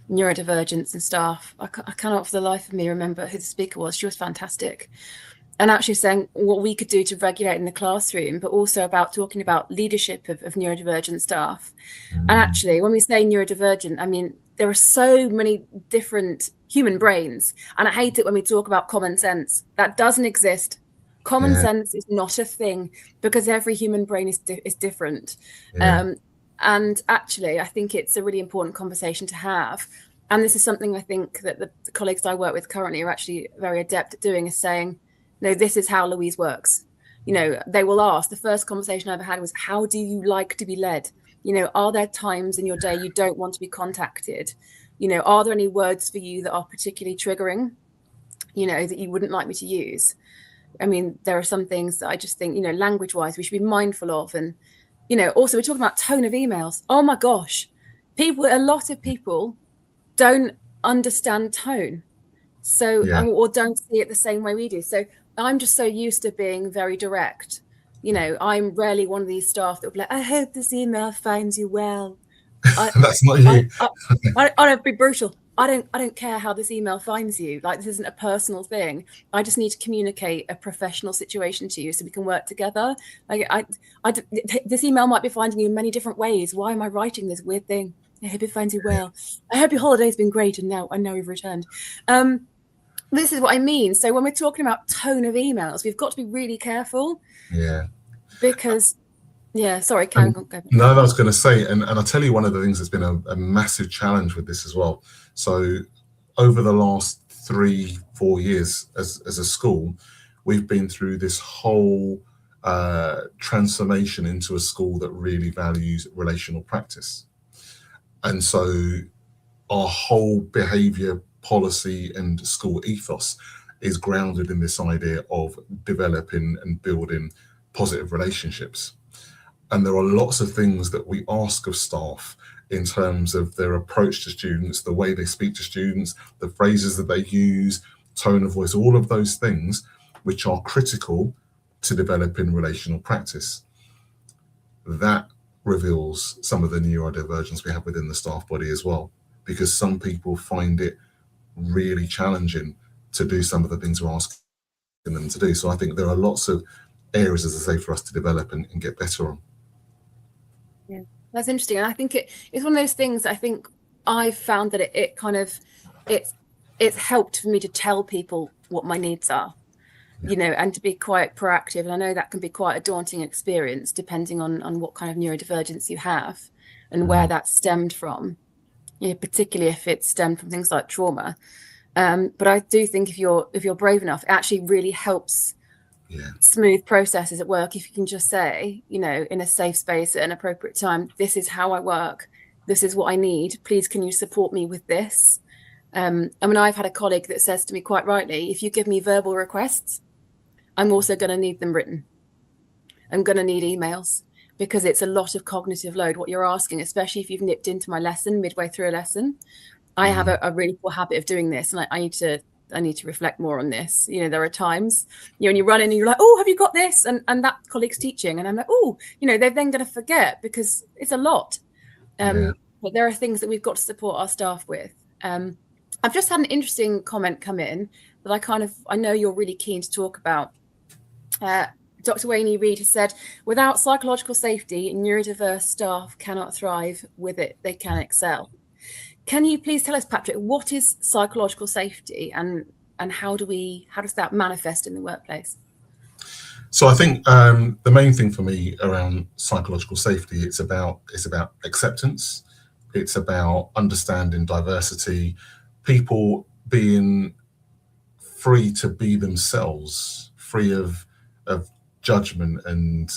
neurodivergence and staff. I cannot for the life of me remember who the speaker was. She was fantastic. And actually saying what we could do to regulate in the classroom, but also about talking about leadership of neurodivergent staff. And actually, when we say neurodivergent, I mean, there are so many different human brains. And I hate it when we talk about common sense. That doesn't exist. Common sense is not a thing, because every human brain is different. And actually, I think it's a really important conversation to have. And this is something I think that the colleagues I work with currently are actually very adept at doing, is saying, no, this is how Louise works. You know, they will ask, the first conversation I ever had was, how do you like to be led? You know, are there times in your day you don't want to be contacted? You know, are there any words for you that are particularly triggering, you know, that you wouldn't like me to use? I mean, there are some things that I just think, you know, language wise, we should be mindful of. And, you know, also we're talking about tone of emails. Oh my gosh, a lot of people don't understand tone. So, or don't see it the same way we do. So I'm just so used to being very direct. You know, I'm rarely one of these staff that will be like, I hope this email finds you well. That's not you. I don't be brutal. I don't care how this email finds you. Like, this isn't a personal thing. I just need to communicate a professional situation to you so we can work together. Like, this email might be finding you in many different ways. Why am I writing this weird thing? I hope it finds you well. I hope your holiday's been great, and now you've returned. This is what I mean. So when we're talking about tone of emails, we've got to be really careful. Yeah. Because, sorry, Karen. Go. No, I was going to say, and I'll tell you one of the things that's been a massive challenge with this as well. So over the last 3-4 years as a school, we've been through this whole transformation into a school that really values relational practice. And so our whole behavior policy and school ethos is grounded in this idea of developing and building positive relationships. And there are lots of things that we ask of staff in terms of their approach to students, the way they speak to students, the phrases that they use, tone of voice, all of those things which are critical to developing relational practice. That reveals some of the neurodivergence we have within the staff body as well, because some people find it really challenging to do some of the things we're asking them to do. So I think there are lots of areas, as I say, for us to develop and get better on. Yeah, that's interesting. And I think it's one of those things. I think I've found that it's helped for me to tell people what my needs are, you know, and to be quite proactive. And I know that can be quite a daunting experience depending on what kind of neurodivergence you have and where that's stemmed from. You know, particularly if it's stemmed from things like trauma. But I do think if you're brave enough, it actually really helps smooth processes at work, if you can just say, you know, in a safe space at an appropriate time, this is how I work, this is what I need, please can you support me with this? I mean, I've had a colleague that says to me quite rightly, if you give me verbal requests, I'm also going to need them written. I'm going to need emails, because it's a lot of cognitive load what you're asking, especially if you've nipped into my lesson midway through a lesson. I have a really poor habit of doing this, and I need to reflect more on this. You know, there are times, you know, when you run in and you're like, oh, have you got this? And that colleague's teaching, and I'm like, oh, you know, they're then going to forget because it's a lot. But there are things that we've got to support our staff with. I've just had an interesting comment come in that I know you're really keen to talk about. Dr. Wayne Reed has said, without psychological safety, neurodiverse staff cannot thrive. With it, they can excel. Can you please tell us, Patrick, what is psychological safety, and how does that manifest in the workplace? So I think the main thing for me around psychological safety, it's about acceptance. It's about understanding diversity, people being free to be themselves, free of judgment and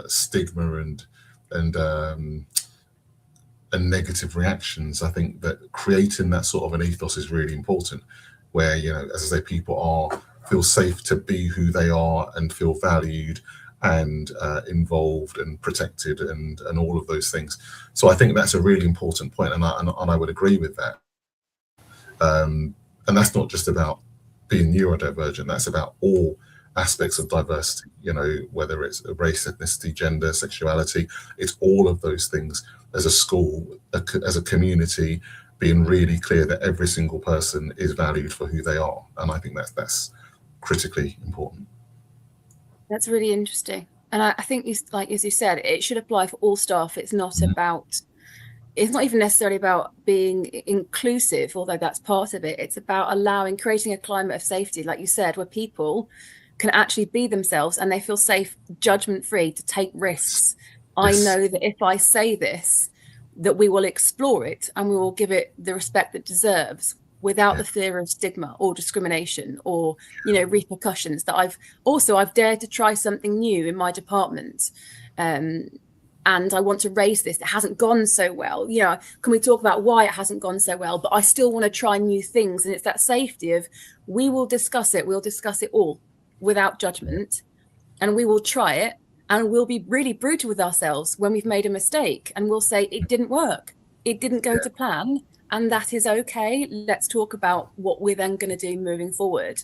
stigma and negative reactions. I think that creating that sort of an ethos is really important, where, you know, as I say, people feel safe to be who they are and feel valued and involved and protected and all of those things. So I think that's a really important point, and I would agree with that. And that's not just about being neurodivergent, that's about all aspects of diversity, you know, whether it's race, ethnicity, gender, sexuality, it's all of those things. As a school, as a community, being really clear that every single person is valued for who they are. And I think that's critically important. That's really interesting. And I think, like as you said, it should apply for all staff. It's not it's not even necessarily about being inclusive, although that's part of it. It's about creating a climate of safety, like you said, where people can actually be themselves and they feel safe, judgment-free to take risks. I know that if I say this, that we will explore it and we will give it the respect it deserves without the fear of stigma or discrimination or, you know, repercussions. That I've dared to try something new in my department. And I want to raise this. It hasn't gone so well. You know, can we talk about why it hasn't gone so well? But I still want to try new things. And it's that safety of, we will discuss it. We'll discuss it all without judgment, and we will try it. And we'll be really brutal with ourselves when we've made a mistake, and we'll say it didn't work. It didn't go to plan, and that is okay. Let's talk about what we're then going to do moving forward.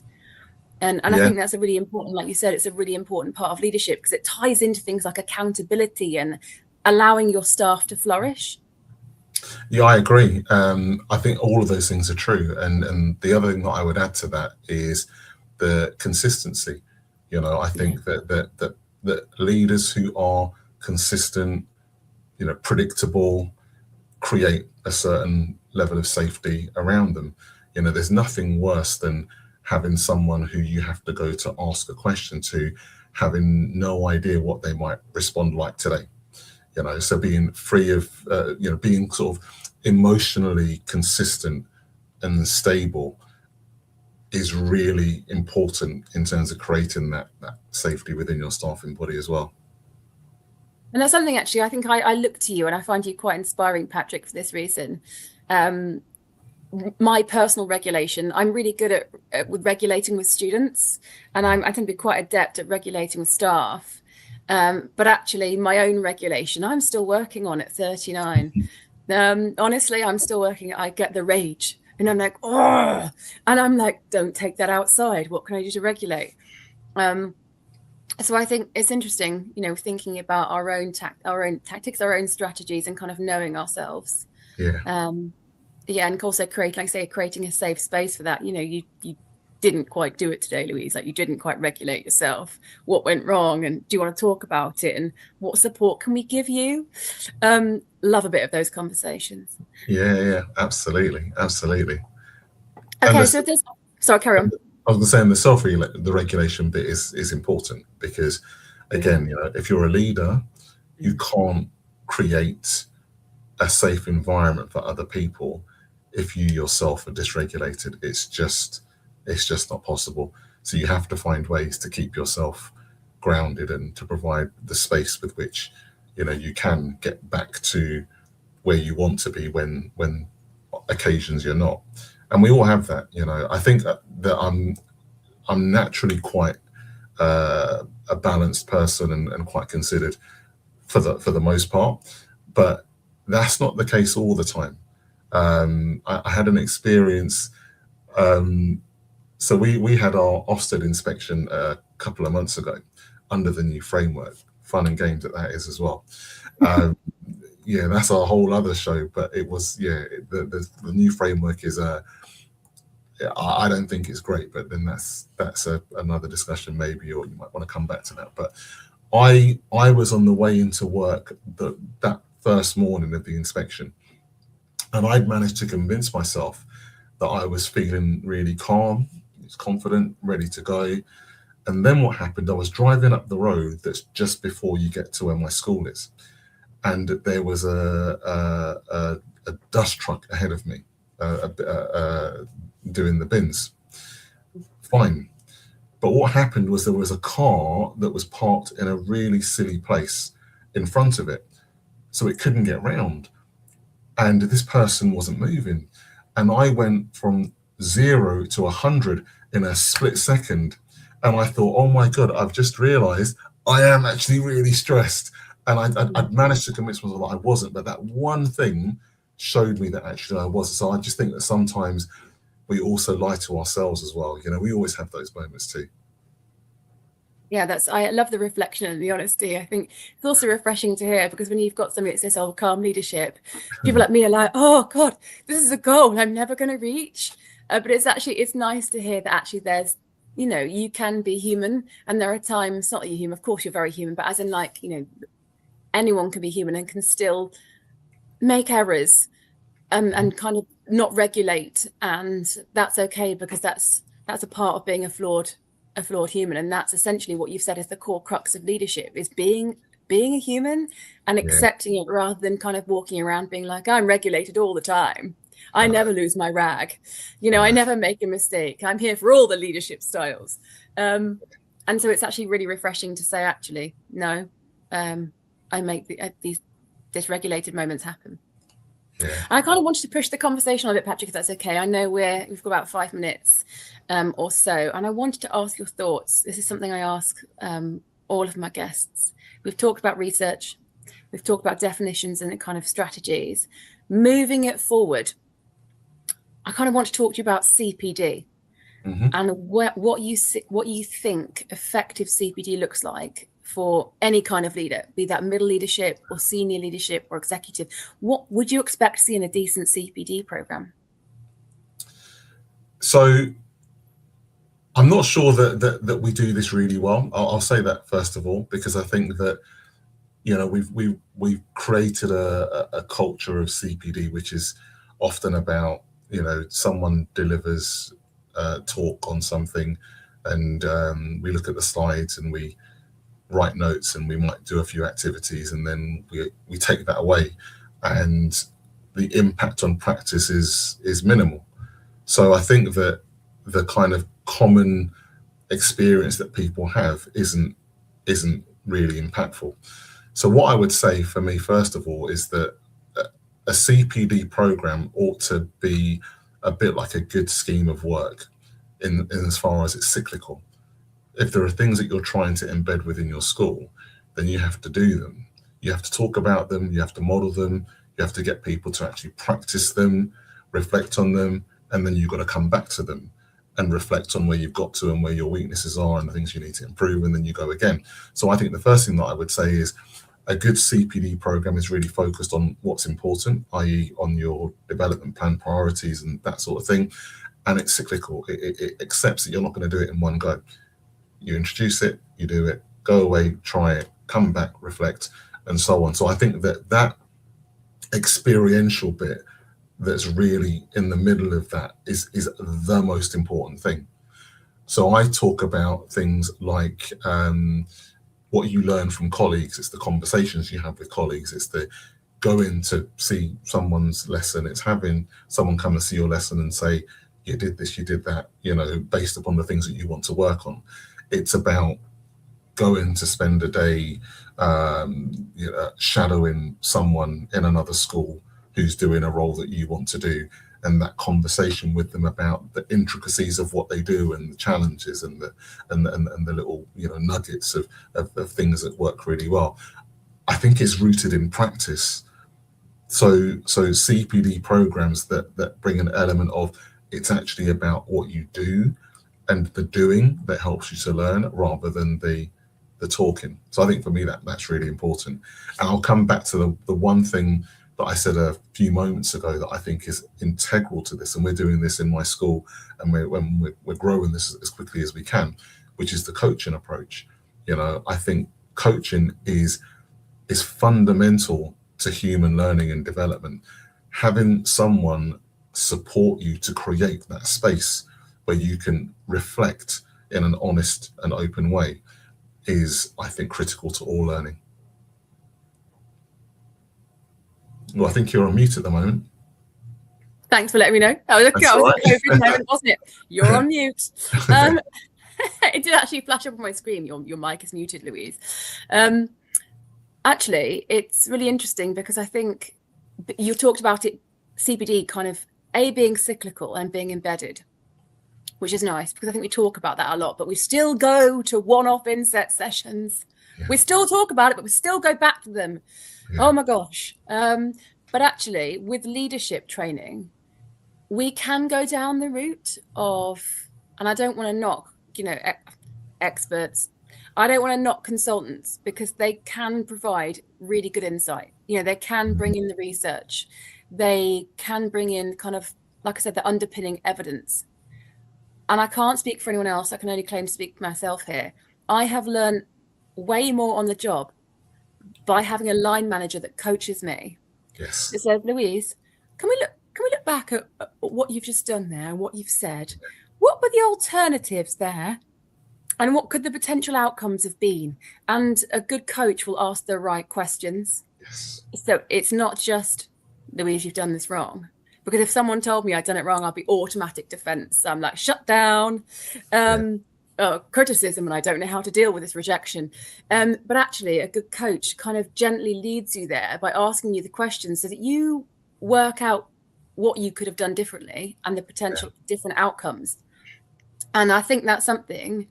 And I think that's a really important, like you said, it's a really important part of leadership, because it ties into things like accountability and allowing your staff to flourish. Yeah, I agree. I think all of those things are true. And the other thing that I would add to that is the consistency. You know, I think that leaders who are consistent, you know, predictable, create a certain level of safety around them. You know, there's nothing worse than having someone who you have to go to ask a question to, having no idea what they might respond like today. You know, so being free of, you know, being sort of emotionally consistent and stable is really important in terms of creating that safety within your staffing body as well. And that's something, actually, I think I look to you and I find you quite inspiring, Patrick, for this reason. My personal regulation, I'm really good with regulating with students, and I tend to be quite adept at regulating with staff. But actually, my own regulation, I'm still working on at 39. Honestly, I'm still working. I get the rage. And I'm like, oh, and I'm like, don't take that outside. What can I do to regulate? So I think it's interesting, you know, thinking about our own tactics, our own strategies, and kind of knowing ourselves. And also creating a safe space for that. You know, you didn't quite do it today, Louise. Like, you didn't quite regulate yourself. What went wrong? And do you want to talk about it? And what support can we give you? Love a bit of those conversations. Yeah, absolutely. Okay, so there's, sorry, carry on. I was going to say, the regulation bit is important, because, again, you know, if you're a leader, you can't create a safe environment for other people if you yourself are dysregulated. It's just not possible. So you have to find ways to keep yourself grounded and to provide the space with which, you know, you can get back to where you want to be when occasions you're not. And we all have that, you know. I think that I'm naturally quite a balanced person and quite considered for the most part, but that's not the case all the time. I had an experience. So we had our Ofsted inspection a couple of months ago under the new framework. Fun and games that is as well. Yeah, that's a whole other show. But it was, yeah, the new framework is I don't think it's great, but then that's another discussion maybe, or you might want to come back to that. But I was on the way into work that first morning of the inspection, and I'd managed to convince myself that I was feeling really calm, confident, ready to go. And then what happened, I was driving up the road that's just before you get to where my school is, and there was a dust truck ahead of me doing the bins. Fine. But what happened was there was a car that was parked in a really silly place in front of it, so it couldn't get round. And this person wasn't moving. And I went from 0 to 100 in a split second. And I thought, oh my God, I've just realized I am actually really stressed. And I'd managed to convince myself that I wasn't, but that one thing showed me that actually I was. So I just think that sometimes we also lie to ourselves as well. You know, we always have those moments too. Yeah, I love the reflection and the honesty. I think it's also refreshing to hear, because when you've got something that says, oh, calm leadership, people like me are like, oh God, this is a goal I'm never going to reach. But it's nice to hear that actually there's, you know, you can be human, and there are times, not that you're human, of course you're very human, but as in, like, you know, anyone can be human and can still make errors and kind of not regulate, and that's okay, because that's a part of being a flawed human. And that's essentially what you've said is the core crux of leadership, is being a human and accepting it, rather than kind of walking around being like, I'm regulated all the time, I never lose my rag, you know, I never make a mistake, I'm here for all the leadership styles. And so it's actually really refreshing to say, actually, no, I make these dysregulated moments happen. Yeah. I kind of wanted to push the conversation a bit, Patrick, if that's okay. I know we've got about 5 minutes or so, and I wanted to ask your thoughts. This is something I ask all of my guests. We've talked about research, we've talked about definitions and kind of strategies. Moving it forward, I kind of want to talk to you about CPD and what you think effective CPD looks like for any kind of leader, be that middle leadership or senior leadership or executive. What would you expect to see in a decent CPD program? So I'm not sure that we do this really well. I'll say that first of all, because I think that, you know, we've created a culture of CPD, which is often about, you know, someone delivers a talk on something, and we look at the slides and we write notes and we might do a few activities, and then we take that away, and the impact on practice is minimal. So I think that the kind of common experience that people have isn't really impactful. So what I would say for me, first of all, is that a CPD program ought to be a bit like a good scheme of work in as far as it's cyclical. If there are things that you're trying to embed within your school, then you have to do them. You have to talk about them, you have to model them, you have to get people to actually practice them, reflect on them, and then you've got to come back to them and reflect on where you've got to and where your weaknesses are and the things you need to improve, and then you go again. So I think the first thing that I would say is a good CPD program is really focused on what's important, i.e. on your development plan priorities and that sort of thing. And it's cyclical. It accepts that you're not going to do it in one go. You introduce it, you do it, go away, try it, come back, reflect, and so on. So I think that experiential bit that's really in the middle of that is the most important thing. So I talk about things like what you learn from colleagues. It's the conversations you have with colleagues. It's the go in to see someone's lesson. It's having someone come and see your lesson and say, you did this, you did that, based upon the things that you want to work on. It's about going to spend a day shadowing someone in another school who's doing a role that you want to do, and that conversation with them about the intricacies of what they do and the challenges and the little nuggets of things that work really well. I think it's rooted in practice. So CPD programs that bring an element of, it's actually about what you do and the doing that helps you to learn, rather than the talking. So I think for me that's really important. And I'll come back to the one thing that I said a few moments ago that I think is integral to this, and we're doing this in my school, and we're growing this as quickly as we can, which is the coaching approach. I think coaching is fundamental to human learning and development. Having someone support you to create that space where you can reflect in an honest and open way is, I think, critical to all learning. Well, I think you're on mute at the moment. Thanks for letting me know. That was a COVID moment, wasn't it? You're on mute. It did actually flash up on my screen. Your mic is muted, Louise. Actually, it's really interesting because I think you talked about it, CPD kind of being cyclical and being embedded, which is nice because I think we talk about that a lot, but we still go to one-off inset sessions. Yeah. We still talk about it, but we still go back to them. Yeah. Oh my gosh. But actually, with leadership training, we can go down the route of, and I don't want to knock, experts. I don't want to knock consultants because they can provide really good insight. They can bring in the research. They can bring in kind of, like I said, the underpinning evidence. And I can't speak for anyone else. I can only claim to speak for myself here. I have learned way more on the job by having a line manager that coaches me. Yes. It says, Louise, can we look back at what you've just done there and what you've said? What were the alternatives there? And what could the potential outcomes have been? And a good coach will ask the right questions. Yes. So it's not just, Louise, you've done this wrong. Because if someone told me I'd done it wrong, I'd be automatic defense. I'm like, shut down, criticism, and I don't know how to deal with this rejection. But actually, a good coach kind of gently leads you there by asking you the questions so that you work out what you could have done differently and the potential different outcomes. And I think that's something,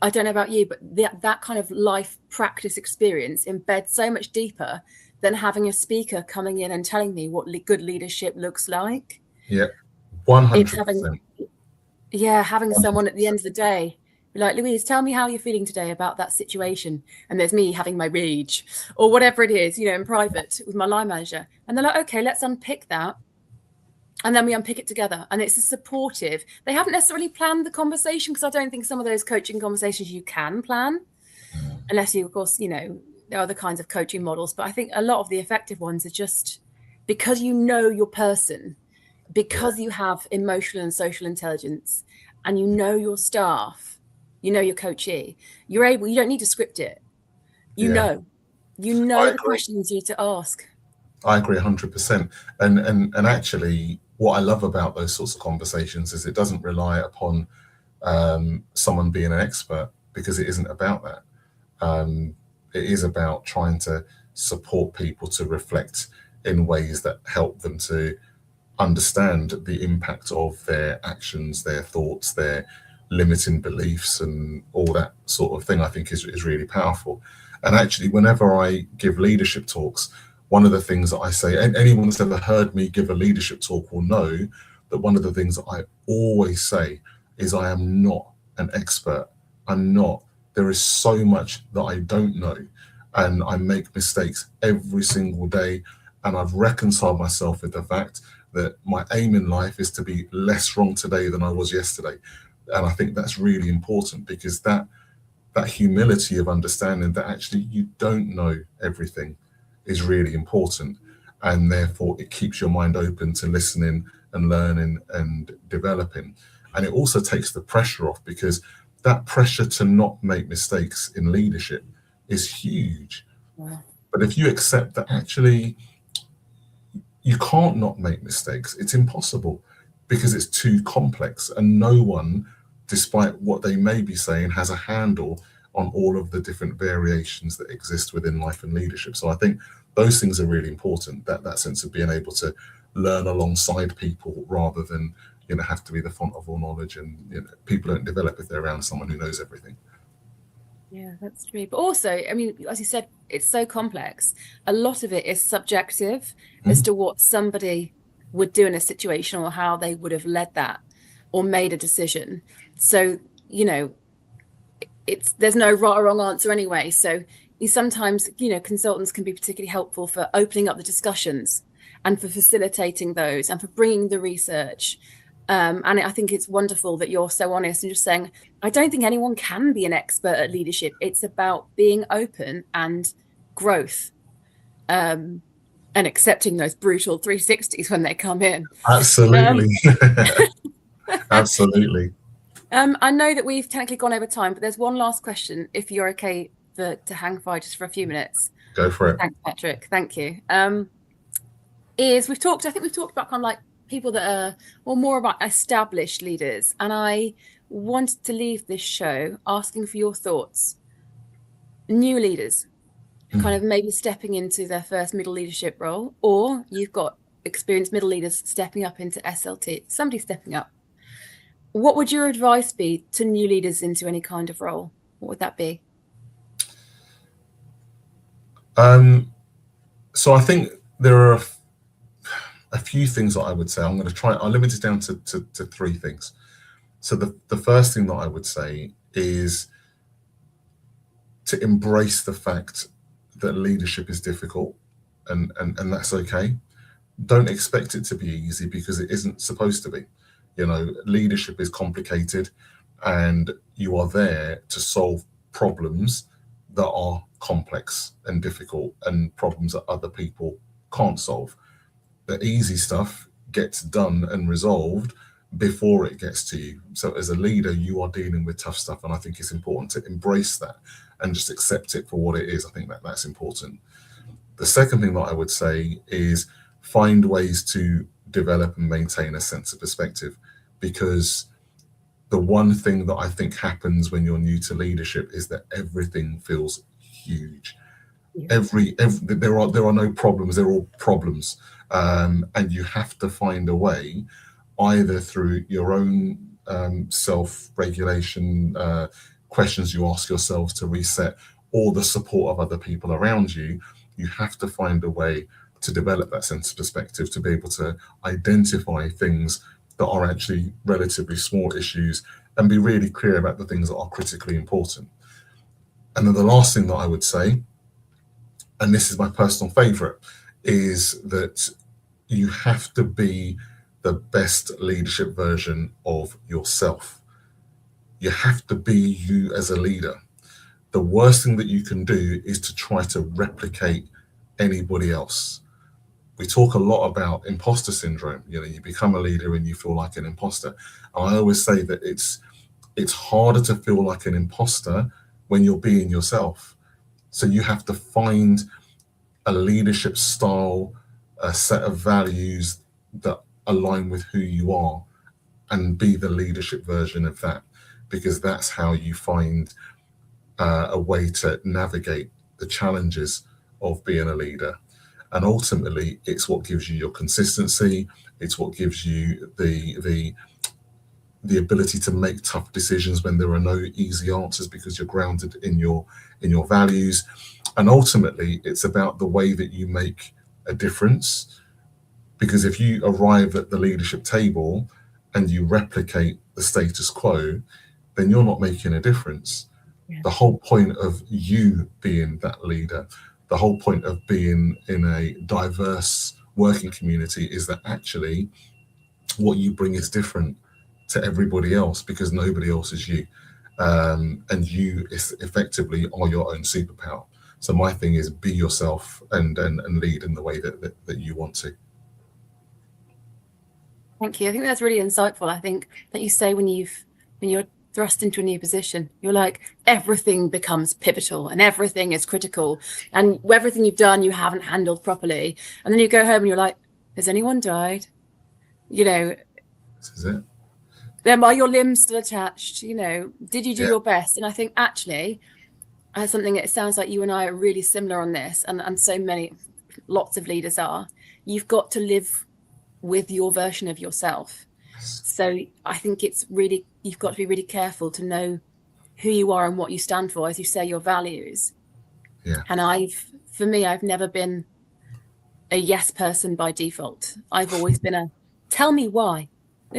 I don't know about you, but that kind of life practice experience embeds so much deeper than having a speaker coming in and telling me what good leadership looks like. Yeah, 100%. Having someone at the end of the day be like, Louise, tell me how you're feeling today about that situation. And there's me having my rage or whatever it is, in private with my line manager. And they're like, okay, let's unpick that. And then we unpick it together. And it's a supportive. They haven't necessarily planned the conversation, because I don't think some of those coaching conversations you can plan, unless you, of course, there are other kinds of coaching models. But I think a lot of the effective ones are just because your person, because you have emotional and social intelligence, and your staff, your coachee, you don't need to script it. You know the questions you need to ask. I agree 100%. And actually, what I love about those sorts of conversations is it doesn't rely upon someone being an expert, because it isn't about that. It is about trying to support people to reflect in ways that help them to understand the impact of their actions, their thoughts, their limiting beliefs, and all that sort of thing. I think is really powerful. And actually, whenever I give leadership talks, one of the things that I say, and anyone that's ever heard me give a leadership talk will know that one of the things that I always say is, I am not an expert. I'm not. There is so much that I don't know, and I make mistakes every single day. And I've reconciled myself with the fact that my aim in life is to be less wrong today than I was yesterday. And I think that's really important, because that humility of understanding that actually you don't know everything is really important. And therefore it keeps your mind open to listening and learning and developing. And it also takes the pressure off, because that pressure to not make mistakes in leadership is huge. Wow. But if you accept that actually you can't not make mistakes, it's impossible. because it's too complex, and no one, despite what they may be saying, has a handle on all of the different variations that exist within life and leadership. So I think those things are really important, that sense of being able to learn alongside people rather than, you know, have to be the font of all knowledge. And, you know, people don't develop if they're around someone who knows everything. Yeah, that's true. But also, I mean, as you said, it's so complex. A lot of it is subjective as to what somebody would do in a situation or how they would have led that or made a decision. So, you know, there's no right or wrong answer anyway. So sometimes, you know, consultants can be particularly helpful for opening up the discussions and for facilitating those and for bringing the research. And I think it's wonderful that you're so honest and just saying, I don't think anyone can be an expert at leadership. It's about being open and growth, and accepting those brutal 360s when they come in. Absolutely. Absolutely. I know that we've technically gone over time, but there's one last question, if you're okay to hang fire just for a few minutes. Go for it. Thanks, Patrick. Thank you. I think we've talked about kind of like people that are, or more about established leaders. And I wanted to leave this show asking for your thoughts. New leaders, kind of maybe stepping into their first middle leadership role, or you've got experienced middle leaders stepping up into SLT, somebody stepping up. What would your advice be to new leaders into any kind of role? What would that be? So I think there are a few things that I would say. I'll limit it down to three things. So the first thing that I would say is to embrace the fact that leadership is difficult, and that's okay. Don't expect it to be easy, because it isn't supposed to be. You know, leadership is complicated, and you are there to solve problems that are complex and difficult, and problems that other people can't solve. The easy stuff gets done and resolved before it gets to you. So as a leader, you are dealing with tough stuff, and I think it's important to embrace that and just accept it for what it is. I think that's important. The second thing that I would say is find ways to develop and maintain a sense of perspective, because the one thing that I think happens when you're new to leadership is that everything feels huge. Yeah. There are no problems, they're all problems. And you have to find a way, either through your own self-regulation, questions you ask yourselves to reset, or the support of other people around you. You have to find a way to develop that sense of perspective, to be able to identify things that are actually relatively small issues and be really clear about the things that are critically important. And then the last thing that I would say, and this is my personal favorite, is that you have to be the best leadership version of yourself. You have to be you as a leader. The worst thing that you can do is to try to replicate anybody else. We talk a lot about imposter syndrome. You know, you become a leader and you feel like an imposter. And I always say that it's harder to feel like an imposter when you're being yourself. So you have to find a leadership style, a set of values that align with who you are, and be the leadership version of that, because that's how you find a way to navigate the challenges of being a leader. And ultimately, it's what gives you your consistency. It's what gives you the ability to make tough decisions when there are no easy answers, because you're grounded in your values. And ultimately, it's about the way that you make a difference. Because if you arrive at the leadership table and you replicate the status quo, then you're not making a difference. Yeah. The whole point of you being that leader, the whole point of being in a diverse working community, is that actually what you bring is different to everybody else, because nobody else is you. And you effectively are your own superpower. So my thing is, be yourself and lead in the way that you want to. Thank you. I think that's really insightful. I think that you say when you're thrust into a new position, you're like, everything becomes pivotal and everything is critical, and everything you've done you haven't handled properly, and then you go home and you're like, has anyone died? You know, This is it. Then are your limbs still attached? You know, did you do Yeah. your best? And I think actually, something it sounds like you and I are really similar on this, and so lots of leaders are. You've got to live with your version of yourself. So I think you've got to be really careful to know who you are and what you stand for, as you say, your values. Yeah. And I've never been a yes person by default. I've always been tell me why,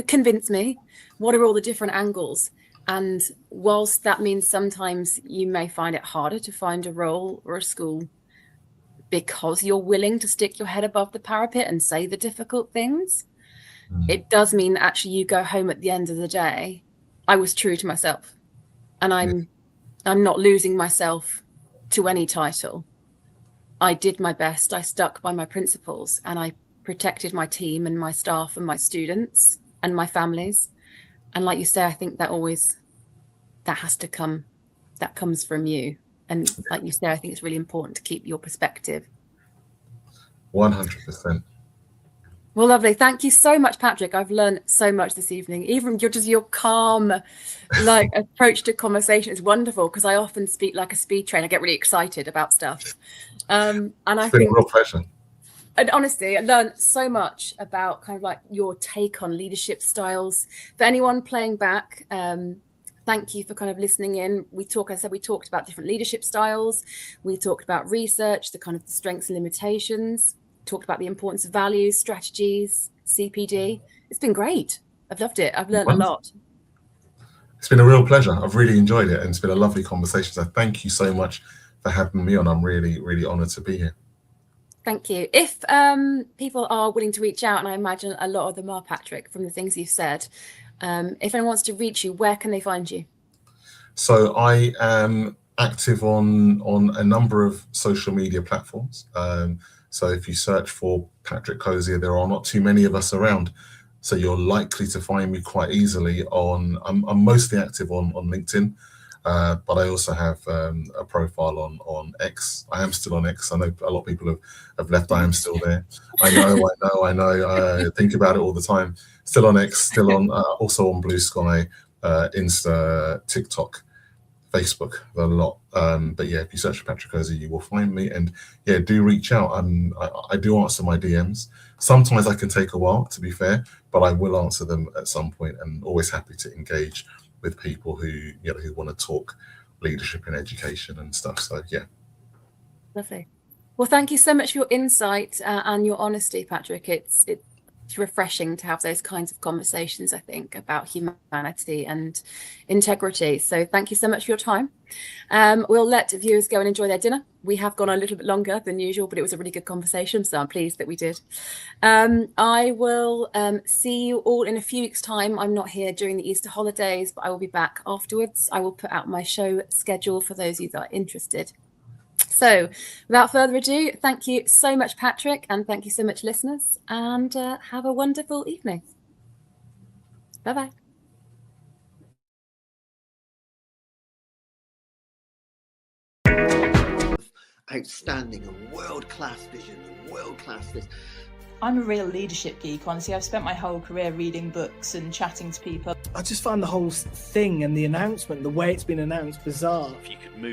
convince me, what are all the different angles? And whilst that means sometimes you may find it harder to find a role or a school because you're willing to stick your head above the parapet and say the difficult things, it does mean that actually you go home at the end of the day, I was true to myself, and I'm not losing myself to any title. I did my best. I stuck by my principles, and I protected my team and my staff and my students and my families. And like you say, I think that comes from you. And like you say, I think it's really important to keep your perspective. 100%. Well, lovely. Thank you so much, Patrick. I've learned so much this evening. Even your calm, approach to conversation is wonderful, because I often speak like a speed train. I get really excited about stuff. And I think It's been a real pleasure. And honestly, I learned so much about kind of like your take on leadership styles. For anyone playing back, thank you for kind of listening in. We talked about different leadership styles. We talked about research, the kind of strengths and limitations, talked about the importance of values, strategies, CPD. It's been great. I've loved it. I've learned a lot. It's been a real pleasure. I've really enjoyed it, and it's been a lovely conversation. So thank you so much for having me on. I'm really, really honoured to be here. Thank you. If people are willing to reach out, and I imagine a lot of them are, Patrick, from the things you've said, if anyone wants to reach you, where can they find you? So I am active on a number of social media platforms. So if you search for Patrick Cozier, there are not too many of us around. So you're likely to find me quite easily on, I'm mostly active on LinkedIn. But I also have a profile on X. I am still on X. I know a lot of people have left. I am still there. I know. I think about it all the time. Still on X, still on, also on Blue Sky, Insta, TikTok, Facebook, a lot. But yeah, if you search for Patrick Cozier, you will find me. And yeah, do reach out. I do answer my DMs. Sometimes I can take a while, to be fair, but I will answer them at some point, and always happy to engage with people who want to talk leadership and education and stuff. So yeah. Lovely. Well, thank you so much for your insight and your honesty, Patrick. It's refreshing to have those kinds of conversations, I think, about humanity and integrity. So thank you so much for your time. We'll let viewers go and enjoy their dinner. We have gone a little bit longer than usual, but it was a really good conversation, so I'm pleased that we did. I will see you all in a few weeks' time. I'm not here during the Easter holidays, but I will be back afterwards. I will put out my show schedule for those of you that are interested. So without further ado, thank you so much, Patrick, and thank you so much, listeners, and have a wonderful evening. Bye-bye. Outstanding and world-class vision and world-class this. I'm a real leadership geek, honestly. I've spent my whole career reading books and chatting to people. I just find the whole thing and the announcement, the way it's been announced, bizarre. If you could move